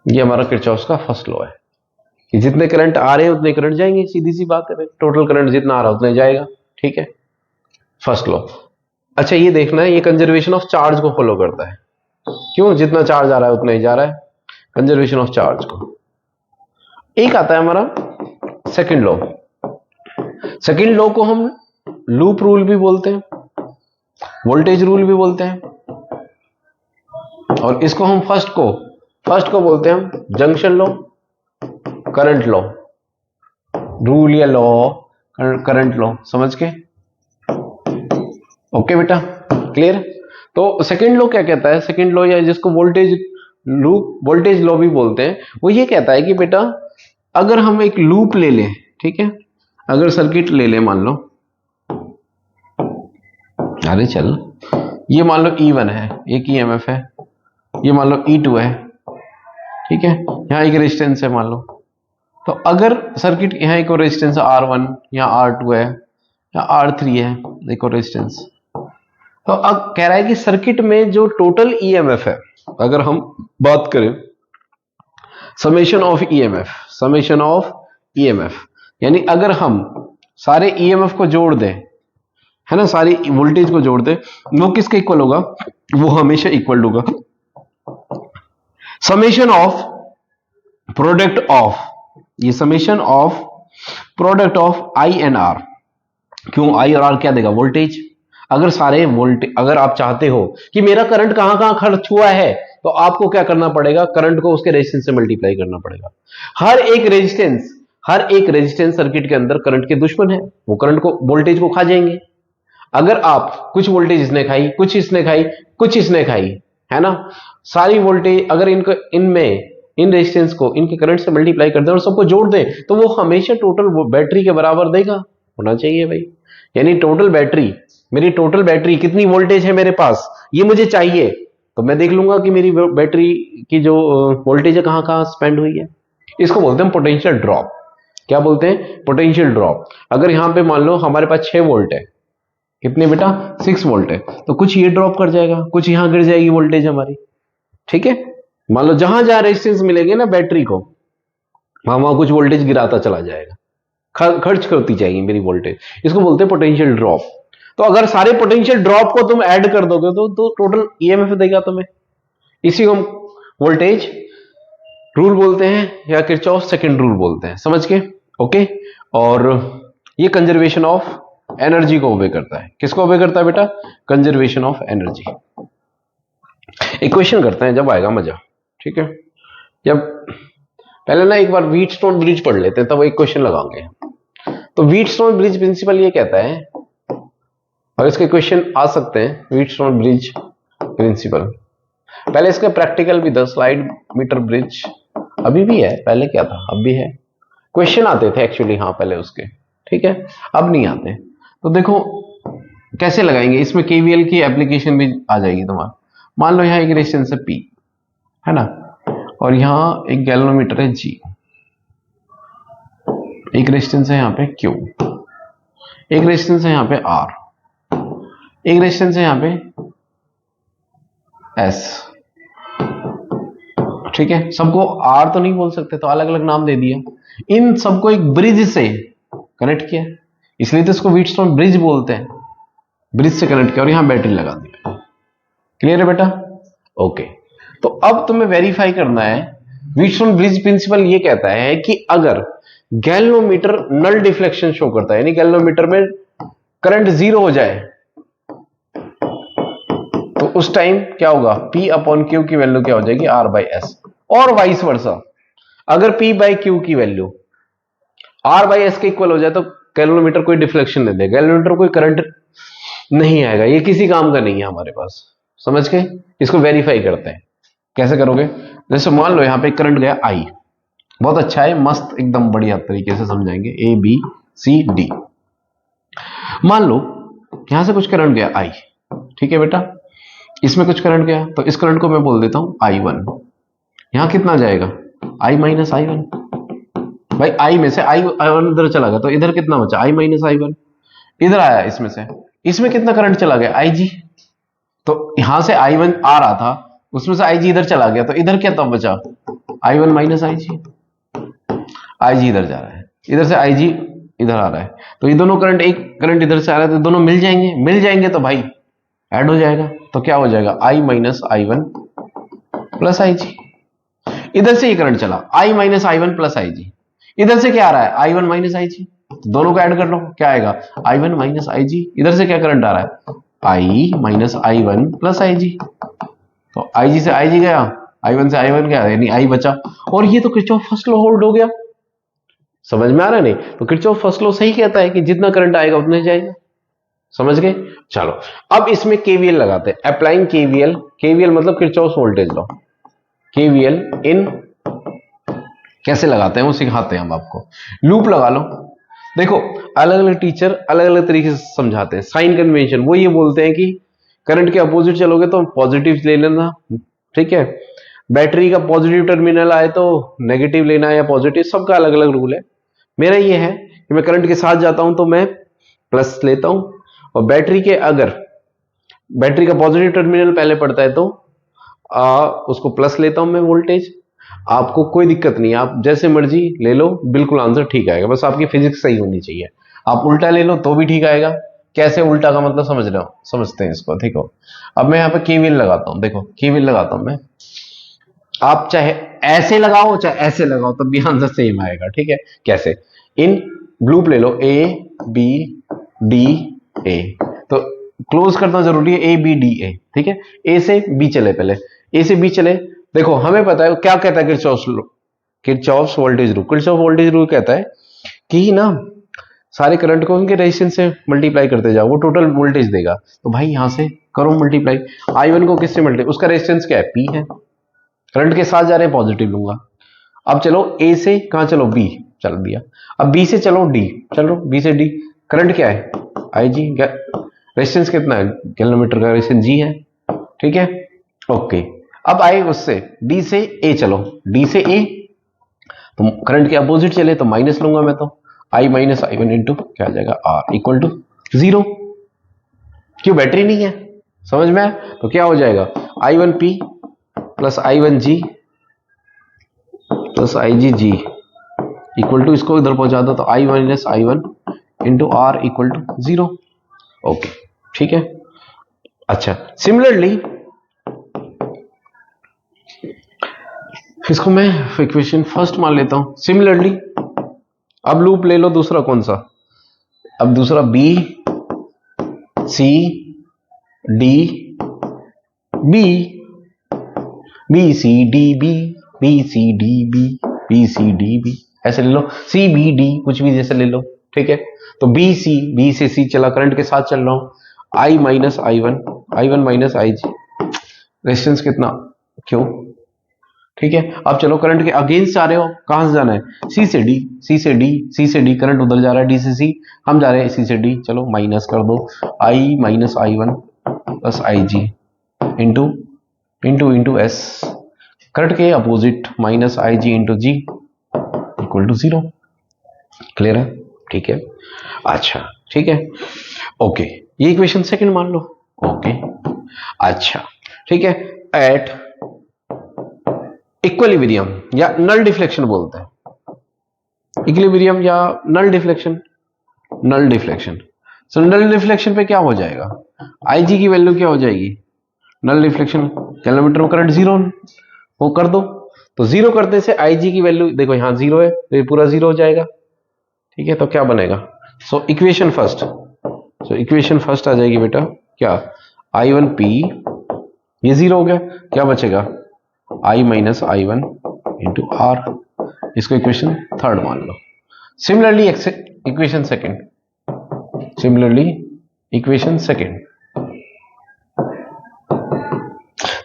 ये हमारा किरचॉफ्स का फर्स्ट लॉ है कि जितने करंट आ रहे हैं उतने करंट जाएंगे, सीधी सी बात है, टोटल करंट जितना आ रहा है उतना जाएगा। ठीक है, फर्स्ट लॉ। अच्छा ये देखना है, ये कंजर्वेशन ऑफ चार्ज को फॉलो करता है। क्यों, जितना चार्ज आ रहा है उतना ही जा रहा है, कंजर्वेशन ऑफ चार्ज को। एक आता है हमारा सेकंड लॉ। सेकंड लॉ को हम लूप रूल भी बोलते हैं, वोल्टेज रूल भी बोलते हैं, और इसको हम फर्स्ट को बोलते हैं हम junction law, current law, rule या लॉ, करंट लॉ। समझ के, ओके बेटा, क्लियर। तो सेकंड लॉ क्या कहता है, सेकंड लॉ या जिसको वोल्टेज लॉ भी बोलते हैं, वो ये कहता है कि बेटा अगर हम एक लूप ले लें, ठीक है, अगर सर्किट ले लें, मान लो, अरे चल, ये मान लो E1 है, एक EMF है, ये मान लो E2 है, ठीक है, यहां एक रेजिस्टेंस है मान लो। तो अगर सर्किट यहाँ एक और रेजिस्टेंस R1 या R2 है या R3 है, एक और रेजिस्टेंस, तो अब कह रहा है कि सर्किट में जो टोटल EMF है, अगर हम बात करें समेशन ऑफ EMF, यानी अगर हम सारे EMF को जोड़ दें, है ना, सारी वोल्टेज को जोड़ दें, वो किसके इक्वल होगा, वो हमेशा इक्वल होगा समेशन ऑफ प्रोडक्ट ऑफ, ये summation of product of I and R। क्यों, I और R क्या देगा, वोल्टेज। अगर सारे वोल्टेज, अगर आप चाहते हो कि मेरा करंट कहां कहां खर्च हुआ है, तो आपको क्या करना पड़ेगा, करंट को उसके रेजिस्टेंस से मल्टीप्लाई करना पड़ेगा। हर एक रेजिस्टेंस सर्किट के अंदर करंट के दुश्मन है, वो करंट को, वोल्टेज को खा जाएंगे। अगर आप कुछ वोल्टेज इसने खाई, कुछ इसने खाई, कुछ इसने खाई, है ना, सारी वोल्टेज अगर इनको, इनमें, इन रेजिस्टेंस को इनके करंट से मल्टीप्लाई कर दें और सबको जोड़ दें, तो वो हमेशा टोटल बैटरी के बराबर देगा, होना चाहिए भाई। यानी टोटल बैटरी, मेरी टोटल बैटरी कितनी वोल्टेज है मेरे पास, ये मुझे चाहिए, तो मैं देख लूंगा कि मेरी बैटरी की जो वोल्टेज है कहां कहां स्पेंड हुई है। इसको बोलते हैं पोटेंशियल ड्रॉप। क्या बोलते हैं, पोटेंशियल ड्रॉप। अगर यहां पे मान लो हमारे पास 6 वोल्ट है, कितने बेटा, 6 वोल्ट है, तो कुछ ये ड्रॉप कर जाएगा, कुछ यहां गिर जाएगी वोल्टेज हमारी। ठीक है, मान लो जहां जहां रेजिस्टेंस मिलेंगे ना बैटरी को, वहां कुछ वोल्टेज गिराता चला जाएगा, खर्च करती जाएगी मेरी वोल्टेज। इसको बोलते हैं पोटेंशियल ड्रॉप। तो अगर सारे पोटेंशियल ड्रॉप को तुम ऐड कर दोगे तो टोटल EMF देगा तुम्हें। इसी को हम वोल्टेज रूल बोलते हैं या किरचॉफ सेकंड रूल बोलते हैं। समझ के, ओके। और ये कंजर्वेशन ऑफ एनर्जी को ओबे करता है। किसको ओबे करता है बेटा, कंजर्वेशन ऑफ एनर्जी। एक क्वेश्चन करते हैं, जब आएगा मजा। ठीक है, जब पहले ना एक बार व्हीटस्टोन ब्रिज पढ़ लेते हैं, तब एक क्वेश्चन लगाएंगे। तो व्हीटस्टोन ब्रिज प्रिंसिपल ये कहता है, और इसके क्वेश्चन आ सकते हैं, व्हीटस्टोन ब्रिज प्रिंसिपल। पहले इसका प्रैक्टिकल भी था, स्लाइड मीटर ब्रिज अभी भी है, पहले क्या था, अब भी है। क्वेश्चन आते थे एक्चुअली, हाँ पहले उसके, ठीक है, अब नहीं आते। तो देखो कैसे लगाएंगे, इसमें KVL की एप्लीकेशन भी आ जाएगी तुम्हारा। मान लो यहाँ एक रेजिस्टेंस है P, है ना, और यहाँ एक गैल्वेनोमीटर है G। एक रेजिस्टेंस है यहाँ पे Q, एक रेजिस्टेंस है यहाँ पे R, एक रेजिस्टेंस है यहाँ पे S। ठीक है, सबको R तो नहीं बोल सकते तो अलग अलग नाम दे दिया। इन सबको एक ब्रिज से कनेक्ट किया, इसलिए तो इसको व्हीटस्टोन ब्रिज बोलते हैं। ब्रिज से कनेक्ट किया और यहां बैटरी लगा दी। क्लियर है बेटा? ओके, तो अब तुम्हें वेरीफाई करना है। व्हीटस्टोन ब्रिज प्रिंसिपल ये कहता है कि अगर गैल्वेनोमीटर नल डिफ्लेक्शन शो करता है, यानी गैल्वेनोमीटर में करंट जीरो हो जाए, तो उस टाइम क्या होगा, P अपॉन Q की वैल्यू क्या हो जाएगी, R बाई एस। और वाइस वर्सा, अगर P बाई Q की वैल्यू R बाई एस के इक्वल हो जाए तो गैल्वेनोमीटर कोई डिफ्लेक्शन नहीं देगा, गैल्वेनोमीटर कोई करंट नहीं आएगा, ये किसी काम का नहीं है हमारे पास। समझ गए? इसको वेरीफाई करते हैं। कैसे करोगे? जैसे मान लो यहां पे करंट गया I, बहुत अच्छा है, मस्त एकदम बढ़िया तरीके से समझाएंगे, A B C D। मान लो यहां से कुछ करंट गया I, ठीक है बेटा, इसमें कुछ करंट गया, तो इस करंट को मैं बोल देता हूं I1। यहां कितना जाएगा, I माइनस I1। भाई I में से I1 इधर चला गया तो इधर कितना बचा, I माइनस I1। इधर आया इसमें से, इसमें कितना करंट चला गया, IG। तो यहां से I1 आ रहा था, उसमें से IG इधर चला गया, तो इधर क्या तब बचा, I1 माइनस IG। IG इधर जा रहा है, इधर से IG इधर आ रहा है, तो ये दोनों करंट, एक करंट इधर से आ रहा है, तो दोनों मिल जाएंगे, मिल जाएंगे तो भाई ऐड हो जाएगा, तो क्या हो जाएगा, I minus I1 plus IG। इधर से ये करंट चला, I minus I1 plus IG। इधर से क्या आ रहा है, I1 माइनस IG, दोनों को ऐड कर लो, क्या आएगा, I1 माइनस IG। इधर से क्या करंट आ रहा है, I minus I1 plus IG। तो IG से IG गया, I1 से I1 गया, यानी I बचा। और ये तो किरचॉफ फर्स्ट लॉ होल्ड हो गया। समझ में आ रहा है? नहीं तो किरचॉफ फर्स्ट लॉ सही कहता है कि जितना करंट आएगा उतना ही जाएगा। समझ गए? चलो अब इसमें केवीएल लगाते हैं, अप्लाइंग केवीएल। केवीएल मतलब किरचॉफ वोल्टेज लॉ। केवीएल इन कैसे लगाते हैं वो सिखाते हैं हम आपको। लूप लगा लो। देखो अलग अलग टीचर अलग अलग तरीके से समझाते हैं। साइन कन्वेंशन, वो ये बोलते हैं कि करंट के अपोजिट चलोगे तो पॉजिटिव ले लेना, ठीक है। बैटरी का पॉजिटिव टर्मिनल आए तो नेगेटिव लेना है या पॉजिटिव, सबका अलग अलग रूल है। मेरा ये है कि मैं करंट के साथ जाता हूं तो मैं प्लस लेता हूं, और बैटरी के अगर बैटरी का पॉजिटिव टर्मिनल पहले पड़ता है तो उसको प्लस लेता हूं मैं वोल्टेज। आपको कोई दिक्कत नहीं है, आप जैसे मर्जी ले लो, बिल्कुल आंसर ठीक आएगा, बस आपकी फिजिक्स सही होनी चाहिए। आप उल्टा ले लो तो भी ठीक आएगा। कैसे उल्टा का मतलब समझ रहे हो, समझते हैं इसको, ठीक हो। अब मैं यहाँ पे केवीएल लगाता हूं, देखो केवीएल लगाता हूं मैं, आप चाहे ऐसे लगाओ चाहे ऐसे लगाओ तब भी आंसर सेम आएगा, ठीक है। कैसे, इन लूप ले लो A B D A, तो क्लोज करना जरूरी है A B D A, ठीक है। A से B चले, पहले A से B चले। देखो हमें पता है क्या कहता है Kirchhoff's voltage rule. Kirchhoff voltage rule कहता है कि ना सारे करंट को उनके रेजिस्टेंस से मल्टीप्लाई करते जाओ, वो टोटल वोल्टेज देगा। तो भाई यहां से करो मल्टीप्लाई, I1 को किससे मल्टीप्लाई, उसका रेजिस्टेंस क्या है, P है, करंट के साथ जा रहे हैं पॉजिटिव लूंगा। अब चलो A से कहां चलो, B चल दिया। अब B से चलो D, चलो B से D, करंट क्या है, IG, रेजिस्टेंस कितना है, किलोमीटर का रेजिस्टेंस G है, ठीक है। ओके, अब आए उससे D से A, चलो D से A, तो करंट के अपोजिट चले तो माइनस लूंगा मैं, तो I माइनस I1 इंटू क्या आ जाएगा R इक्वल टू 0। क्यों, बैटरी नहीं है, समझ में आया? तो क्या हो जाएगा, I1P plus I1G plus IGG equal to, इसको इधर पहुंचा दो तो I minus I1 into R equal to 0। Okay ठीक है। अच्छा सिमिलरली इसको मैं इक्वेशन फर्स्ट मान लेता हूं। सिमिलरली अब लूप ले लो दूसरा, कौन सा, अब दूसरा B C D B B C D B B C D B B C D B, ऐसे ले लो, C B D कुछ भी जैसे ले लो, ठीक है। तो B से C चला, करंट के साथ चल रहा हूं, I minus I1 minus IG, resistance कितना क्यों, ठीक है। अब चलो करंट के अगेंस्ट जा रहे हो, कहां से जाना है, C से D, C से D, C से D, करंट उधर जा रहा है D से C, हम जा रहे हैं C से D, चलो माइनस कर दो, I minus I1 plus IG into into into S, current के opposite minus IG into G equal to 0। Clear है? ठीक है, अच्छा ठीक है, ओके, ये इक्वेशन सेकंड मान लो। ओके, अच्छा ठीक है, एट इक्विलिब्रियम या नल डिफ्लेक्शन बोलते हैं, इक्विलिब्रियम या नल डिफ्लेक्शन, नल डिफ्लेक्शन। सो नल डिफ्लेक्शन पे क्या हो जाएगा, आई जी की वैल्यू क्या हो जाएगी, नल डिफ्लेक्शन कैलोमीटर में करंट जीरो वो कर दो, तो जीरो करने से आई जी की वैल्यू देखो यहां जीरो है तो ये पूरा जीरो हो जाएगा। ठीक है, तो क्या बनेगा, so equation first, so equation first आ जाएगी बेटा क्या, आई वन पी, ये जीरो हो गया, क्या बचेगा I minus I one into R, इसको इक्वेशन थर्ड मान लो। Similarly equation second, similarly equation second,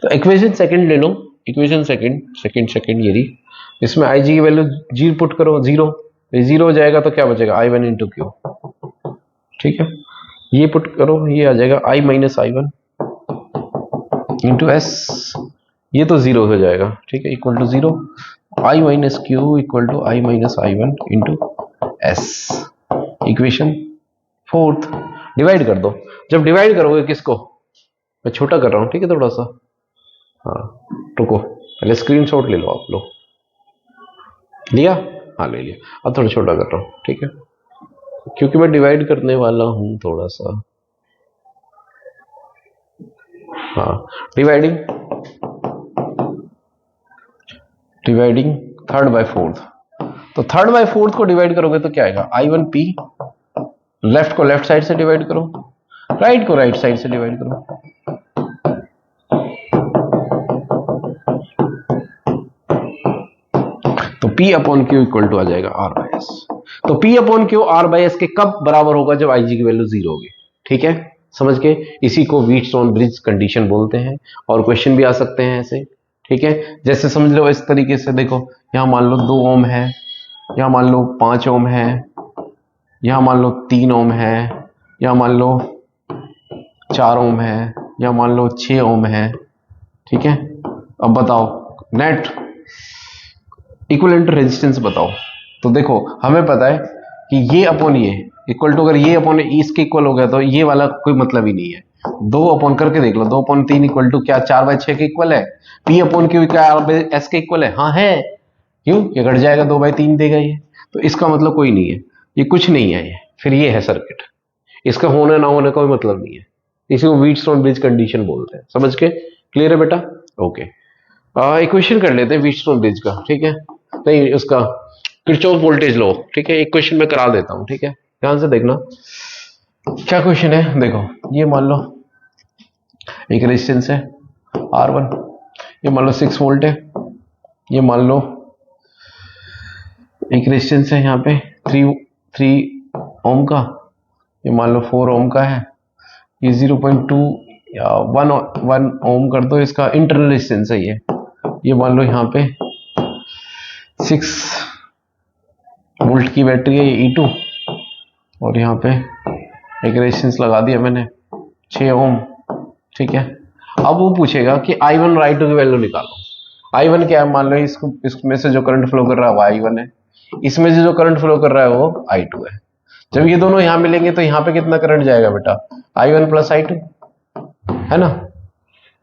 तो इक्वेशन सेकंड ले लो, इक्वेशन सेकंड ये रही, इसमें आई जी की वैल्यू जी पुट करो जीरो, ये जीरो हो जाएगा तो क्या बचेगा आई वन इंटू क्यू। ठीक है, ये पुट करो, ये आ जाएगा I minus I one into S, ये तो जीरो हो जाएगा। ठीक है, equal to zero, I minus Q equal to I minus I one into S. Equation fourth, divide कर दो, जब डिवाइड करोगे किसको, मैं छोटा कर रहा हूं, ठीक है थोड़ा सा, हाँ रुको पहले स्क्रीनशॉट ले लो आप लोग, लिया, हाँ ले लिया, अब थोड़ा छोटा कर रहा हूं, ठीक है, क्योंकि मैं डिवाइड करने वाला हूं थोड़ा सा, हाँ dividing, dividing third by fourth, तो थर्ड बाय फोर्थ को डिवाइड करोगे तो क्या आएगा आई वन पी, लेफ्ट को लेफ्ट साइड से डिवाइड करो, राइट को राइट साइड से डिवाइड करो, तो P upon Q equal to आ जाएगा R बाई एस। तो P upon Q R by S के कब बराबर होगा, जब IG की वैल्यू जीरो होगी। ठीक है, समझ के, इसी को व्हीटस्टोन ब्रिज कंडीशन बोलते हैं, और क्वेश्चन भी आ सकते हैं ऐसे। ठीक है, जैसे समझ लो इस तरीके से, देखो यहां मान लो 2 ओम है, यहां मान लो 5 ओम है, यहां मान लो 3 ओम है, यहां मान लो 4 ओम है, यहां मान लो 6 ओम है। ठीक है, अब बताओ नेट इक्विवेलेंट रेजिस्टेंस बताओ। तो देखो हमें पता है कि ये अपॉन ये इक्वल टू, अगर ये अपॉन इसके इक्वल हो गया तो ये वाला कोई मतलब ही नहीं है, 2 अपॉन करके देख लो, 2 अपॉन 3 इक्वल टू क्या 4 बाई 6 के इक्वल है, P अपॉन क्यू क्या एस के इक्वल है, हाँ है, क्यों ये घट जाएगा 2 बाई 3 देगा ये, तो इसका मतलब कोई नहीं है, ये कुछ नहीं है, ये फिर ये है सर्किट, इसका होने ना होने का कोई मतलब नहीं है, इसी को व्हीटस्टोन ब्रिज कंडीशन बोलते हैं। समझ के, क्लियर है बेटा? ओके, इक्वेशन कर लेते हैं व्हीटस्टोन ब्रिज का। ठीक है, नहीं उसका किरचॉफ वोल्टेज लॉ। ठीक है, एक क्वेश्चन मैं करा देता हूं, ठीक है, ध्यान से देखना क्या क्वेश्चन है। देखो ये मान लो एक रेजिस्टेंस है R1, ये मान लो 6 वोल्ट है, ये मान लो एक रेजिस्टेंस है यहाँ पे 3 ओम का, ये मान लो 4 ओम का है, ये 0.2 या 1 ओम कर दो, इसका इंटरनल रेजिस्टेंस है ये मान लो यहाँ पे 6 वोल्ट की बैटरी है ये E2, और यहाँ पे एक रेजिस्टेंस लगा दिया मैंने 6 ओम। ठीक है, अब वो पूछेगा कि I1 और I2 की वैल्यू निकालो। I1 क्या है, मान लो इसमें से जो करंट फ्लो कर रहा है वो I1 है, इसमें से जो करंट फ्लो कर रहा है वो I2 है। जब ये दोनों यहां मिलेंगे तो यहाँ पे कितना करंट जाएगा बेटा, I1 प्लस I2, है ना,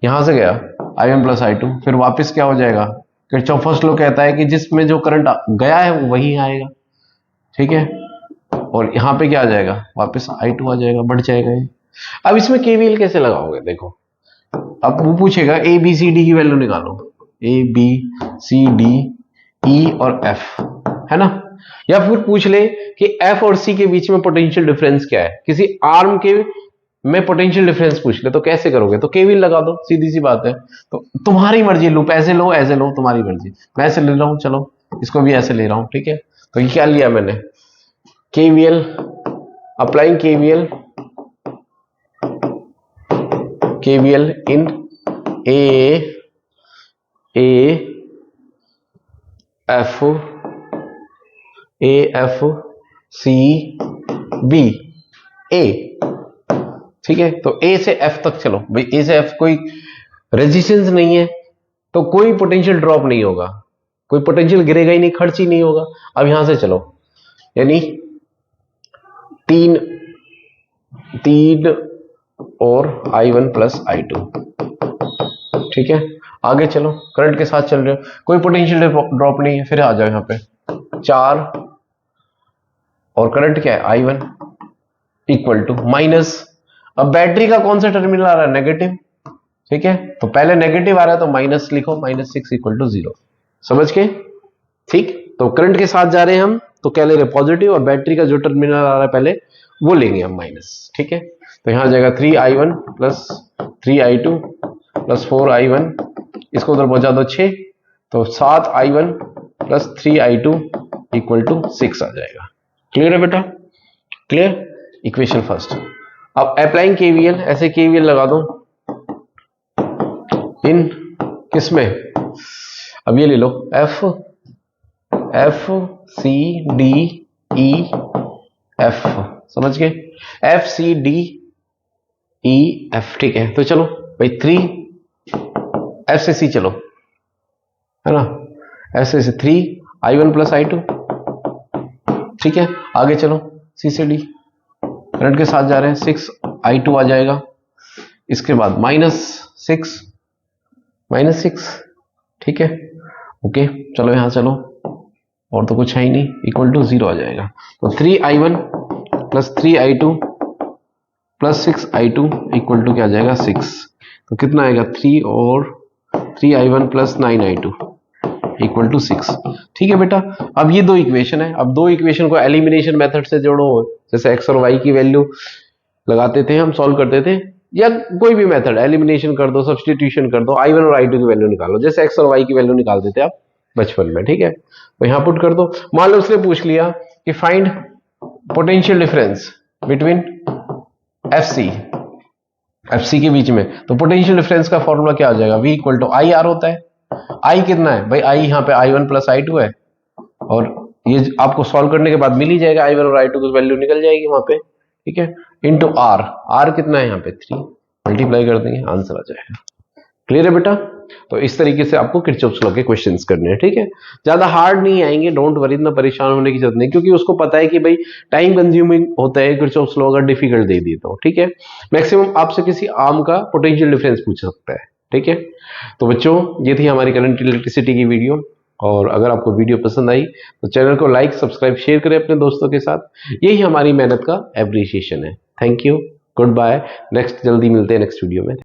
यहां से गया I1 प्लस I2, फिर वापस क्या हो जाएगा, किरचॉफ फर्स्ट लॉ कहता है कि जिसमें जो करंट गया है वो वही आएगा। ठीक है, और यहाँ पे क्या आ जाएगा, वापस I2 आ जाएगा, बढ़ जाएगा ये। अब इसमें केवीएल कैसे लगाओगे, देखो अब वो पूछेगा ए बी सी डी की वैल्यू निकालो, A B C D E और एफ, है ना, या फिर पूछ ले कि एफ और सी के बीच में पोटेंशियल डिफरेंस क्या है, किसी आर्म के में पोटेंशियल डिफरेंस पूछ ले, तो कैसे करोगे, तो केवीएल लगा दो, सीधी सी बात है। तो तुम्हारी मर्जी, लूप ऐसे लो ऐसे लो, तुम्हारी मर्जी, मैं ऐसे ले रहा हूं, चलो इसको भी ऐसे ले रहा हूं। ठीक है, तो ये क्या लिया मैंने, KVL, applying KVL in A F C B A. ठीक है, तो ए से एफ तक चलो भाई, ए से एफ कोई रेजिस्टेंस नहीं है तो कोई पोटेंशियल ड्रॉप नहीं होगा, कोई पोटेंशियल गिरेगा ही नहीं, खर्च ही नहीं होगा। अब यहां से चलो यानी 3 और I1 प्लस I2। ठीक है, आगे चलो, करंट के साथ चल रहे हो, कोई पोटेंशियल ड्रॉप नहीं है, फिर आ जाओ यहाँ पे 4 और करंट क्या है I1 इक्वल टू माइनस, अब बैटरी का कौन सा टर्मिनल आ रहा है, नेगेटिव। ठीक है, तो पहले नेगेटिव आ रहा है तो माइनस लिखो, -6 इक्वल टू 0। समझ के? ठीक, तो करंट के साथ जा रहे हैं हम, तो क्या ले रहे पॉजिटिव, और बैटरी का जो टर्मिनल आ रहा है पहले वो लेंगे हम माइनस। ठीक है, तो यहां आ जाएगा 3I1 plus 3I2 plus 4I1, इसको उधर पहुंचा दो 6, तो 7I1 plus 3I2 equal to 6 आ जाएगा। क्लियर है बेटा? क्लियर? Equation first. अब अप्लाइंग केवीएल, ऐसे केवीएल लगा दो इन किसमें, अब ये ले लो F C D E F, समझ गए? F C D E F। ठीक है, तो चलो भाई 3 F से C चलो, है ना, F से 3I1 प्लस I2। ठीक है, आगे चलो C से D, करंट के साथ जा रहे हैं, 6I2 आ जाएगा, इसके बाद -6। ठीक है, ओके, चलो यहां चलो, और तो कुछ है ही नहीं, इक्वल टू 0 आ जाएगा। तो 3I1 plus 3I2 plus 6I2 equal to क्या आ जाएगा 6। तो कितना आएगा 3 और 3I1 plus 9I2 equal to 6। ठीक है बेटा, अब ये दो इक्वेशन है, अब दो इक्वेशन को एलिमिनेशन मेथड से जोड़ो, जैसे x और y की वैल्यू लगाते थे हम, सॉल्व करते थे, या कोई भी मेथड, एलिमिनेशन कर दो, सब्स्टिट्यूशन कर दो, I1 और I2 की वैल्यू निकालो, जैसे x और y की वैल्यू निकालते थे आप बचपन में। ठीक है, तो यहां पुट कर दो। मान लो उसने पूछ लिया कि find potential difference between FC के बीच में, तो पोटेंशियल डिफरेंस का फॉर्मूला क्या हो जाएगा, V इक्वल टू IR होता है। I कितना है भाई, I यहाँ पे I1 प्लस I2 है, और ये आपको सॉल्व करने के बाद मिल ही जाएगा, I1 और I2 की वैल्यू निकल जाएगी वहां पे। ठीक है, इंटू R कितना है यहाँ पे 3, मल्टीप्लाई कर देंगे, आंसर आ जाएगा। क्लियर है बेटा? तो इस तरीके से आपको किरचॉफ्स लॉ के क्वेश्चंस करने हैं। ठीक है, ज्यादा हार्ड नहीं आएंगे, डोंट वरी, इतना परेशान होने की जरूरत नहीं, क्योंकि उसको पता है कि भाई टाइम कंज्यूमिंग होता है किरचॉफ्स लॉ अगर डिफिकल्ट दे दिए तो। ठीक है, मैक्सिमम आपसे किसी आम का पोटेंशियल डिफरेंस पूछ सकता है। ठीक है, तो बच्चों ये थी हमारी करंट इलेक्ट्रिसिटी की वीडियो, और अगर आपको वीडियो पसंद आई तो चैनल को लाइक सब्सक्राइब शेयर करें अपने दोस्तों के साथ, यही हमारी मेहनत का एप्रिसिएशन है। Thank you, good bye, next जल्दी मिलते हैं नेक्स्ट वीडियो में।